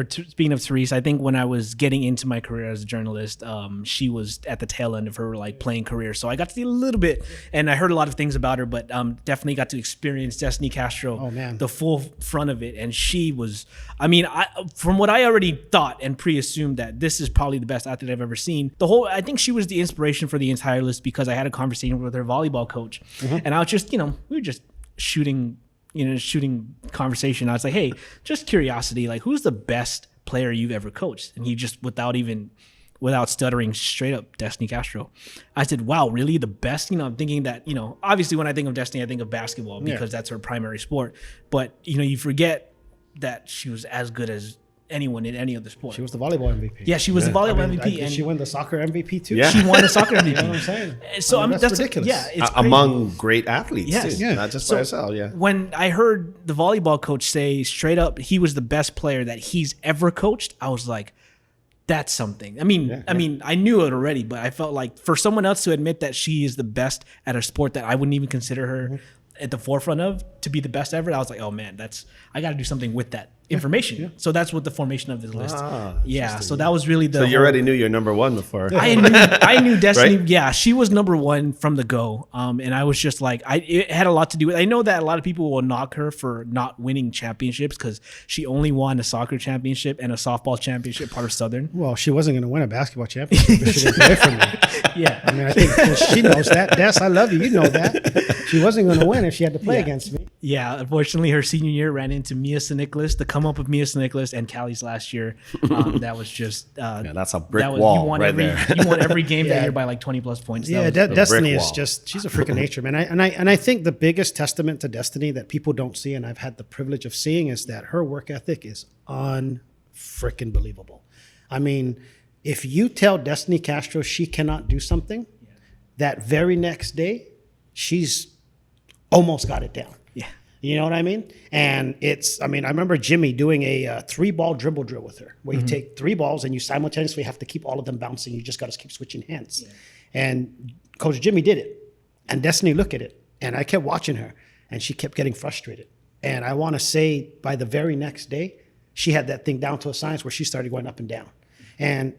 Therese, I think when I was getting into my career as a journalist, she was at the tail end of her playing career. So I got to see a little bit, and I heard a lot of things about her, but definitely got to experience Destiny Castro, the full front of it. And she was, from what I already thought and pre-assumed, that this is probably the best athlete I've ever seen. I think she was the inspiration for the entire list because I had a conversation with her volleyball coach, and I was just, we were just shooting conversation. I was like, hey, just curiosity, who's the best player you've ever coached? And he just, without stuttering, straight up, Destiny Castro. I said, wow, really? The best? I'm thinking that, obviously when I think of Destiny, I think of basketball because that's her primary sport. But, you forget that she was as good as anyone in any other sport. She was the volleyball MVP. Yeah, she was the volleyball MVP. And she won the soccer MVP too? Yeah. She won the soccer MVP. You know what I'm saying? So that's ridiculous. Yeah, it's among great athletes yes. too, not just by herself. Yeah. When I heard the volleyball coach say straight up he was the best player that he's ever coached, I was like, that's something. I mean, I knew it already, but I felt like for someone else to admit that she is the best at a sport that I wouldn't even consider her at the forefront of to be the best ever, I was like, oh man, I got to do something with that information. Yeah. So that's what the formation of this list. So that was really the. So you already knew your number one before. I knew Destiny. Right? Yeah, she was number one from the go. And I was just like, it had a lot to do with. I know that a lot of people will knock her for not winning championships because she only won a soccer championship and a softball championship, part of Southern. Well, she wasn't going to win a basketball championship if she didn't play for me. Yeah, I mean, I think she knows that. Des, I love you. You know that. She wasn't going to win if she had to play against me. Yeah, unfortunately, her senior year ran into Mia St-Nicholas, the come up of Mia St-Nicholas and Callie's last year. That was just that's a brick wall there. You won every game that year by like 20 plus points. Yeah, Destiny is she's a freak of nature, man. And I think the biggest testament to Destiny that people don't see, and I've had the privilege of seeing, is that her work ethic is unfreaking believable. I mean, if you tell Destiny Castro she cannot do something, that very next day, she's almost got it down. Yeah. You know what I mean? And I remember Jimmy doing a 3-ball dribble drill with her, where you take 3 balls and you simultaneously have to keep all of them bouncing. You just got to keep switching hands. Yeah. And Coach Jimmy did it. And Destiny looked at it. And I kept watching her. And she kept getting frustrated. And I want to say by the very next day, she had that thing down to a science where she started going up and down. And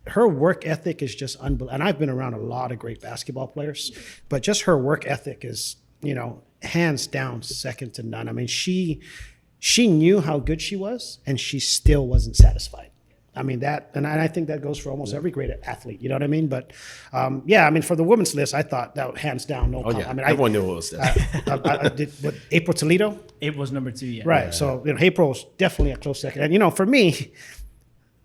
her work ethic is just unbelievable. And I've been around a lot of great basketball players, but just her work ethic is, hands down second to none. I mean, she knew how good she was, and she still wasn't satisfied. I mean, and I think that goes for almost every great athlete. You know what I mean? But for the women's list, I thought that hands down, no problem. Yeah. I mean, everyone knew it was that. I did April Toledo. April was number 2, yeah. Right. Yeah. So April was definitely a close second. And for me,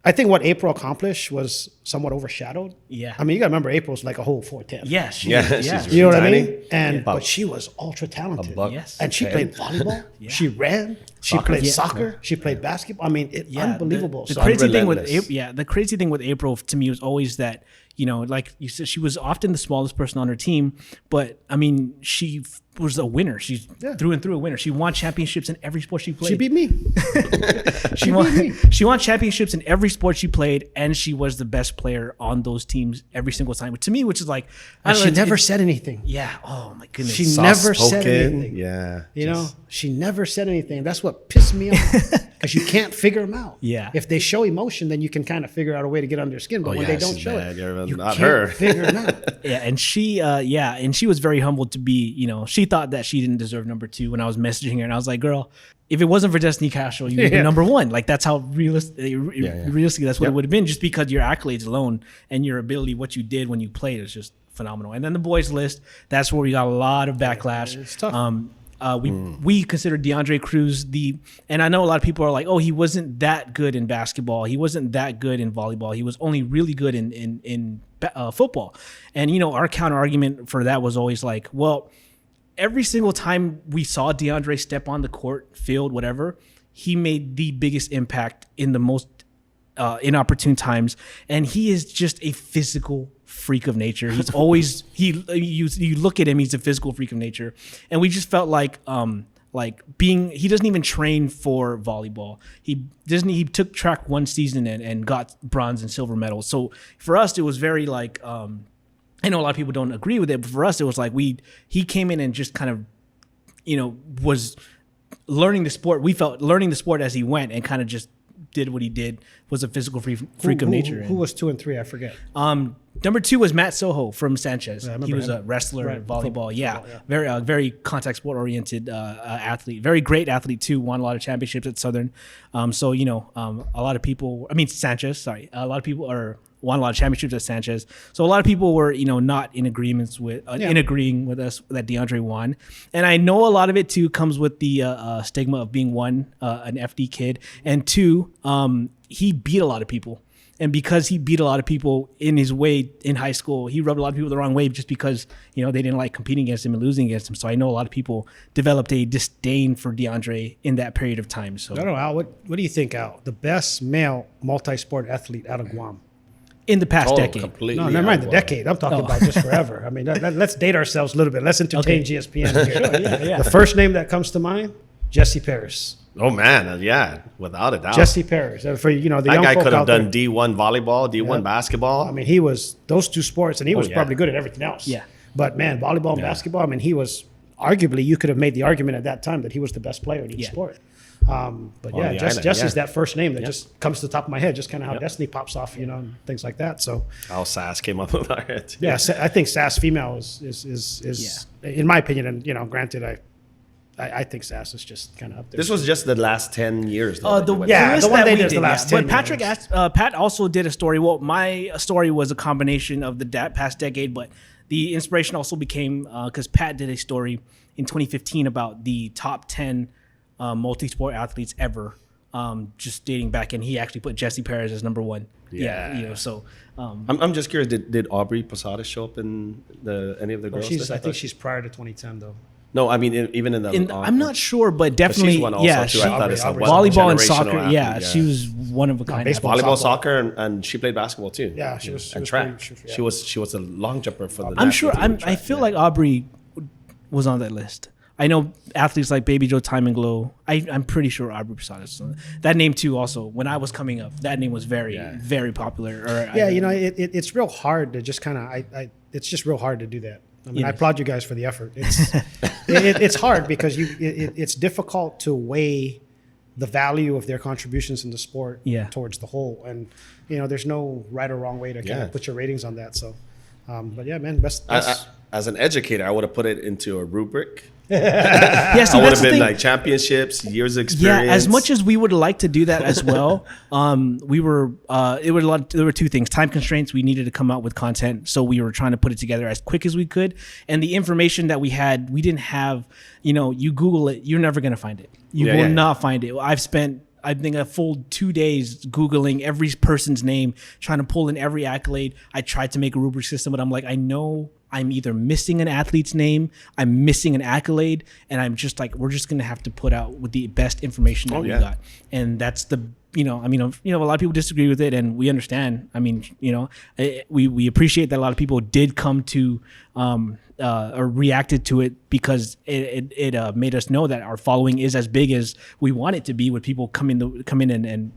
I think what April accomplished was somewhat overshadowed. Yeah. I mean, you got to remember April's like a whole 4'10". Yeah. She's You know what I tiny. mean? And but she was ultra talented. Yes. And she played volleyball. Yeah. She ran. She played soccer. She played basketball. I mean, unbelievable. The So crazy thing with relentless. the crazy thing with April to me was always that, like you said, she was often the smallest person on her team, but I mean, she was a winner. She's through and through a winner. She won championships in every sport she played. she beat me. She won championships in every sport she played, and she was the best player on those teams every single time. To me, which is like, And she never said anything. Yeah. Oh my goodness. She never said anything. Yeah. She never said anything. That's what pissed me off, because you can't figure them out. Yeah. If they show emotion, then you can kind of figure out a way to get under their skin. But when they don't show it, you not can't her. figure them out. Yeah, and she was very humbled to be, she thought that she didn't deserve number 2 when I was messaging her, and I was like, girl, if it wasn't for Destiny Castro, you would be number 1. Like, that's how realistically that's what it would have been, just because your accolades alone and your ability, what you did when you played, is just phenomenal. And then the boys list, that's where we got a lot of backlash. It's tough. We consider DeAndre Cruz and I know a lot of people are like, oh, he wasn't that good in basketball. He wasn't that good in volleyball. He was only really good in football. And, our counter argument for that was always like, well, every single time we saw DeAndre step on the court, field, whatever, he made the biggest impact in the most inopportune times. And he is just a physical freak of nature. He's always you look at him, he's a physical freak of nature. And we just felt like he doesn't even train for volleyball. He took track one season and got bronze and silver medals. So for us it was very like I know a lot of people don't agree with it, but for us it was like he came in and just kind of was learning the sport. We felt learning the sport as he went, and kind of just did what he did, was a physical freak of nature. Who was 2 and 3? I forget. Number 2 was Matt Soho from Sanchez. He was a wrestler in volleyball. Very contact sport oriented athlete. Very great athlete too. Won a lot of championships at Southern. A lot of people. Sanchez. Sorry, a lot of people won a lot of championships at Sanchez. So a lot of people were, not in agreeing with us that DeAndre won. And I know a lot of it too comes with the stigma of being an FD kid, and 2, he beat a lot of people. And because he beat a lot of people in his way in high school, he rubbed a lot of people the wrong way just because, they didn't like competing against him and losing against him. So I know a lot of people developed a disdain for DeAndre in that period of time. So I don't know, Al, what do you think, Al? The best male multi-sport athlete out of Guam? In the past decade. Completely. No, never mind the decade. I'm talking about just forever. I mean, let's date ourselves a little bit. Let's entertain GSPN here. Sure, yeah. The first name that comes to mind, Jesse Paris. Oh man, yeah, without a doubt. Jesse Paris. For the that young guy folk could have out there. done D1 volleyball, D1 basketball. I mean, he was those two sports, and he was yeah. probably good at everything else. Yeah. But man, volleyball and basketball. I mean, he was arguably, you could have made the argument at that time that he was the best player in each sport. But yeah, Jesse's that first name that just comes to the top of my head, just kind of how Destiny pops off, and things like that. So how Sass came up with our head. yeah, I think Sass female is in my opinion, and granted, I think Sass is just kind of up there. This was just the last 10 years. Though, The list one that they we did did, the last 10 But Patrick years. Pat also did a story. Well, my story was a combination of the past decade, but the inspiration also became because Pat did a story in 2015 about the top 10 multi-sport athletes ever, just dating back, and he actually put Jesse Paris as number one. Yeah. So I'm just curious. Did Aubrey Posada show up in any of the girls? I think she's prior to 2010 though. No, I mean even in the. I'm not sure, but definitely, she's one also too. I thought it's a volleyball and generational soccer. athlete, Yeah, she was one of a kind. baseball. volleyball, Softball. soccer, and she played basketball too. Yeah, she was track. pretty- She was a long jumper for the. I'm sure. national team in I track, feel like Aubrey was on that list. I know athletes like Baby Joe Time and Glow. I'm pretty sure Aubrey Posada. That name too. Also, when I was coming up, that name was very, very popular. It's real hard to just kind of. It's just real hard to do that. I mean, I applaud you guys for the effort. It's it's hard because it's difficult to weigh the value of their contributions in the sport towards the whole, and there's no right or wrong way to kind of put your ratings on that. So, but yeah, man, best. As an educator, I would have put it into a rubric. Yeah, see, I would that's have the been thing. like championships, years of experience. Yeah, as much as we would like to do that as well, there were two things: time constraints. We needed to come out with content, so we were trying to put it together as quick as we could. And the information that we had, we didn't have. You Google it, you're never gonna find it. You will not find it. I think a full 2 days Googling every person's name, trying to pull in every accolade. I tried to make a rubric system, but I'm like, I know I'm either missing an athlete's name, I'm missing an accolade, and I'm just like, we're just gonna have to put out with the best information that we got. And that's the a lot of people disagree with it, and we understand. I mean, we appreciate that a lot of people did come to or reacted to it because it made us know that our following is as big as we want it to be, with people come in and.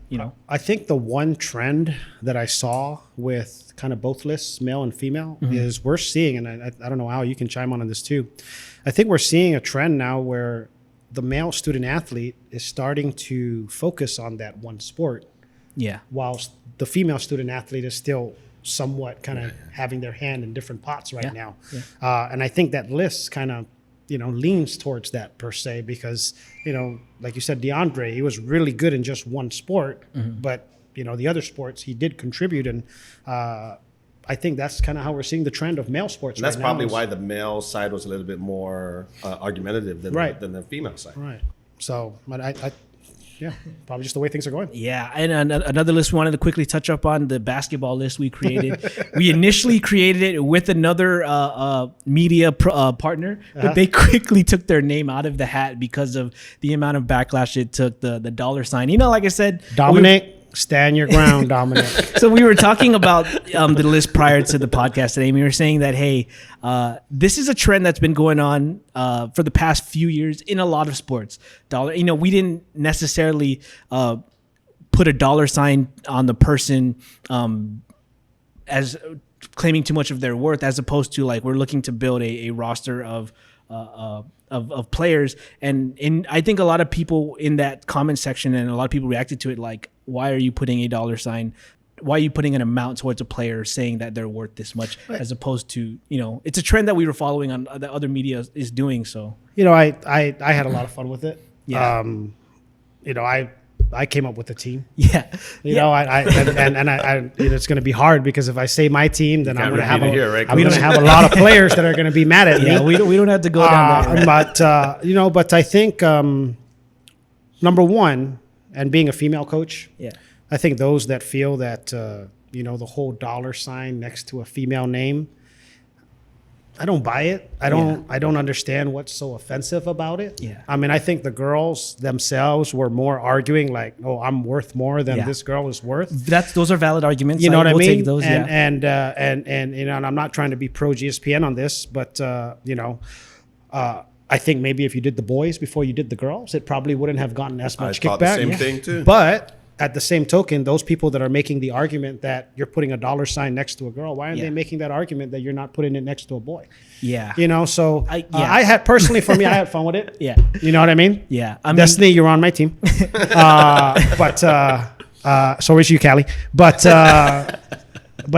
I think the one trend that I saw with kind of both lists, male and female, is we're seeing, and I don't know, Al, you can chime on this too. I think we're seeing a trend now where the male student athlete is starting to focus on that one sport. Yeah. Whilst the female student athlete is still somewhat kind of having their hand in different pots right now. Yeah. And I think that list kind of, leans towards that per se, because, like you said, DeAndre, he was really good in just one sport, but, the other sports he did contribute. And I think that's kind of how we're seeing the trend of male sports And that's right probably now. why the male side was a little bit more argumentative than the female side. Right. So, but yeah, probably just the way things are going. Yeah, and another list we wanted to quickly touch up on, the basketball list we created. We initially created it with another media partner, but they quickly took their name out of the hat because of the amount of backlash it took, the dollar sign. Like I said, Dominic, stand your ground, Dominic. So we were talking about the list prior to the podcast today. And we were saying that, hey, this is a trend that's been going on for the past few years in a lot of sports. We didn't necessarily put a dollar sign on the person as claiming too much of their worth, as opposed to like we're looking to build a roster of players. And I think a lot of people in that comment section and a lot of people reacted to it like, why are you putting a dollar sign? Why are you putting an amount towards a player saying that they're worth this much, as opposed to, it's a trend that we were following on that other media is doing. So, I had a lot of fun with it. Yeah. I came up with the team. Yeah. It's going to be hard because if I say my team, then I'm going to have we don't have a lot of players that are going to be mad at me. Yeah, we don't have to go down that. But I think number one, and being a female coach, I think those that feel that the whole dollar sign next to a female name, I don't buy it. I don't understand what's so offensive about it. Yeah. I mean, I think the girls themselves were more arguing like, "Oh, I'm worth more than this girl is worth." Those are valid arguments. You know what I mean? Take those, and and I'm not trying to be pro GSPN on this, but I think maybe if you did the boys before you did the girls, it probably wouldn't have gotten as much I thought the kickback. same thing too. But at the same token, those people that are making the argument that you're putting a dollar sign next to a girl, why aren't they making that argument that you're not putting it next to a boy? Yeah. You know, so I had personally, for me, I had fun with it. Yeah. You know what I mean? Yeah. I mean, Destiny, you're on my team. So is you, Callie. But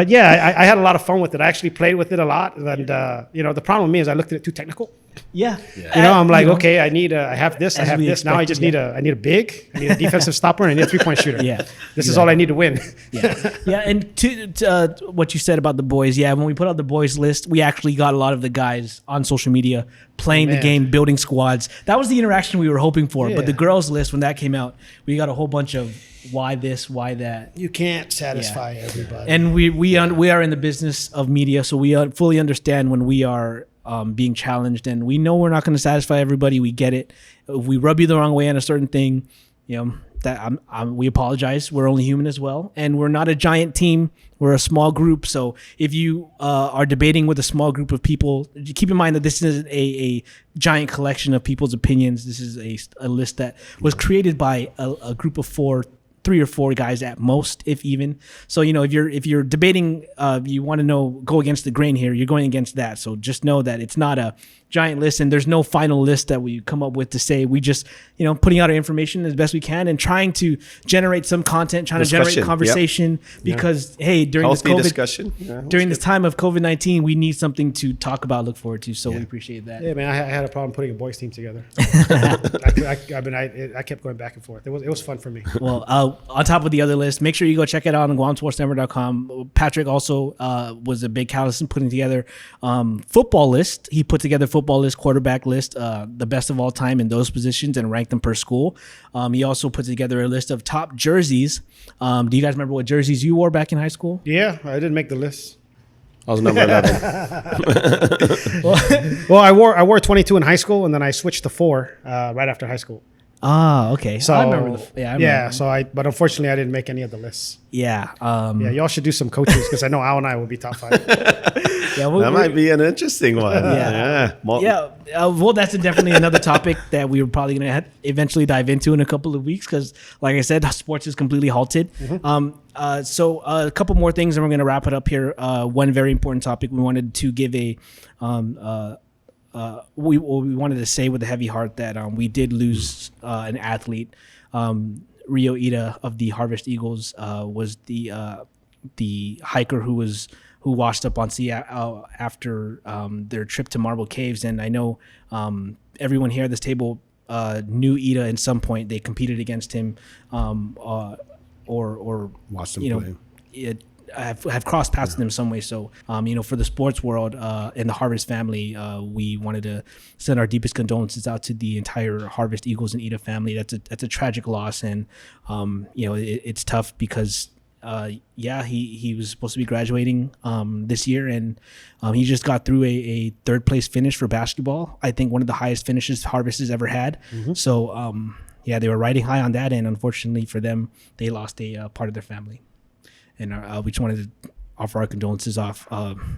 yeah, I had a lot of fun with it. I actually played with it a lot. And, you know, the problem is I looked at it too technical. yeah. You know, I'm like, You know, okay, I have this, I as have we this. Now I expected, just need I need a big, I need a defensive stopper, and I need a 3-point shooter. Yeah, This is all I need to win. Yeah, and to what you said about the boys, when we put out the boys list, we actually got a lot of the guys on social media playing the Man. game, building squads. That was the interaction we were hoping for. But the Yeah. girls list, when that came out, we got a whole bunch of why this, why that. You can't satisfy everybody. And we are in the business of media, so we fully understand when we are being challenged, and we know we're not going to satisfy everybody. We get it. If we rub you the wrong way on a certain thing, you know, that we apologize. We're only human as well, and we're not a giant team. We're a small group. So if you are debating with a small group of people, keep in mind that this isn't a giant collection of people's opinions. This is a list that was created by a group of 3 or 4 guys at most, if even. So, you know, if you're debating, you want to go against the grain here, you're going against that. So just know that it's not a giant list, and there's no final list that we come up with to say. We just, you know, putting out our information as best we can and trying to generate some content, trying to generate conversation, because hey, during this Healthy COVID discussion. Yeah, during this time of COVID-19, we need something to talk about, look forward to. So we appreciate that. Yeah, man, I had a problem putting a boys team together. I kept going back and forth. It was fun for me. Well, on top of the other list, make sure you go check it out on GuamSportsNetwork.com. Patrick also was a big catalyst in putting together football list. He put together football list, quarterback list, the best of all time in those positions, and ranked them per school. He also put together a list of top jerseys. Do you guys remember what jerseys you wore back in high school? Yeah, I didn't make the list. I was number 11. Well, I wore 22 in high school, and then I switched to 4 right after high school. Ah, okay. So I remember I remember. But unfortunately, I didn't make any of the lists. Yeah. Yeah, y'all should do some coaches because I know Al and I will be top 5. That might be an interesting one. Well, that's definitely another topic that we were probably going to eventually dive into in a couple of weeks because, like I said, sports is completely halted. So a couple more things, and we're going to wrap it up here. One very important topic we wanted to give we wanted to say with a heavy heart that we did lose an athlete. Rio Ida of the Harvest Eagles was the hiker who washed up on sea after their trip to Marble Caves. And I know everyone here at this table knew Ida at some point. They competed against him or Watched him play. Have crossed paths with him some way. So, you know, for the sports world and the Harvest family, we wanted to send our deepest condolences out to the entire Harvest Eagles and Ida family. That's a tragic loss. And, you know, it's tough because, he was supposed to be graduating this year, and he just got through a 3rd place finish for basketball. I think one of the highest finishes Harvest has ever had. So, they were riding high on that, and unfortunately for them, they lost a part of their family. And we just wanted to offer our condolences off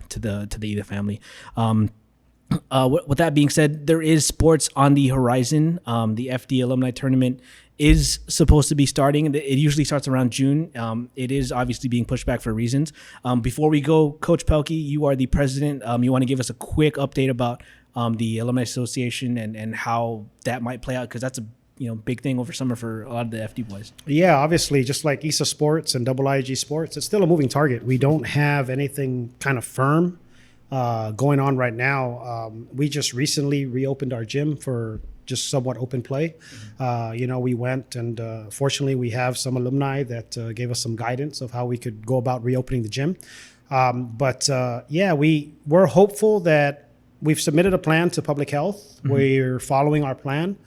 to the Ida family. With that being said, there is sports on the horizon. The FD alumni tournament is supposed to be starting. It usually starts around June. It is obviously being pushed back for reasons. Before we go, Coach Pelkey, you are the president. You want to give us a quick update about the Alumni Association and how that might play out, because that's a big thing over summer for a lot of the FD boys. Yeah, obviously, just like ISA Sports and IIAAG Sports, it's still a moving target. We don't have anything kind of firm going on right now. We just recently reopened our gym for just somewhat open play. We went and fortunately we have some alumni that gave us some guidance of how we could go about reopening the gym. We're hopeful that we've submitted a plan to public health. We're following our plan.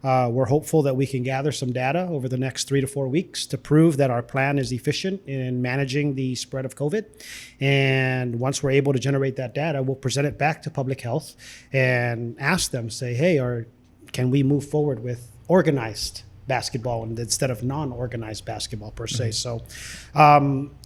We're hopeful that we can gather some data over the next 3 to 4 weeks to prove that our plan is efficient in managing the spread of COVID. And once we're able to generate that data, we'll present it back to public health and ask them, say, hey, can we move forward with organized basketball instead of non-organized basketball per se? So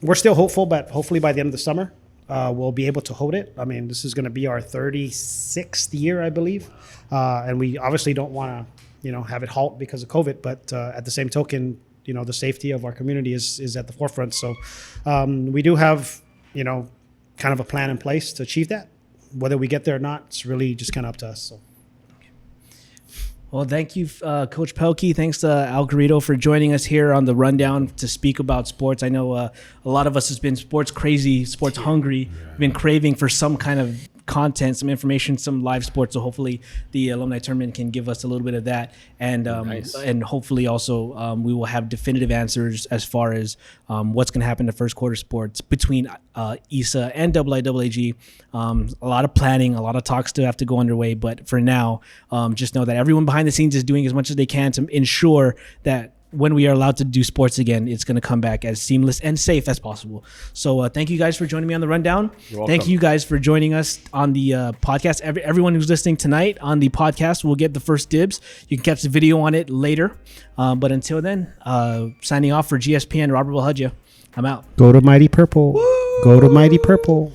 we're still hopeful, but hopefully by the end of the summer, we'll be able to hold it. I mean, this is going to be our 36th year, I believe. And we obviously don't want to, have it halt because of COVID. But at the same token, the safety of our community is at the forefront. So we do have, kind of a plan in place to achieve that. Whether we get there or not, it's really just kind of up to us. So. Well, thank you, Coach Pelkey. Thanks to Al Garrido for joining us here on the Rundown to speak about sports. I know a lot of us has been sports crazy, sports hungry, been craving for some kind of content, some information, some live sports. So hopefully the alumni tournament can give us a little bit of that. And Nice. and hopefully also we will have definitive answers as far as what's going to happen to first quarter sports between ISA and IIAAG. A lot of planning, a lot of talks still have to go underway. But for now, just know that everyone behind the scenes is doing as much as they can to ensure that when we are allowed to do sports again, it's going to come back as seamless and safe as possible. So thank you guys for joining me on the Rundown. You're welcome. Thank you guys for joining us on the podcast. Everyone who's listening tonight on the podcast will get the first dibs. You can catch the video on it later. But until then, signing off for GSPN, Robert Wilhudja. I'm out. Go to Mighty Purple. Woo! Go to Mighty Purple.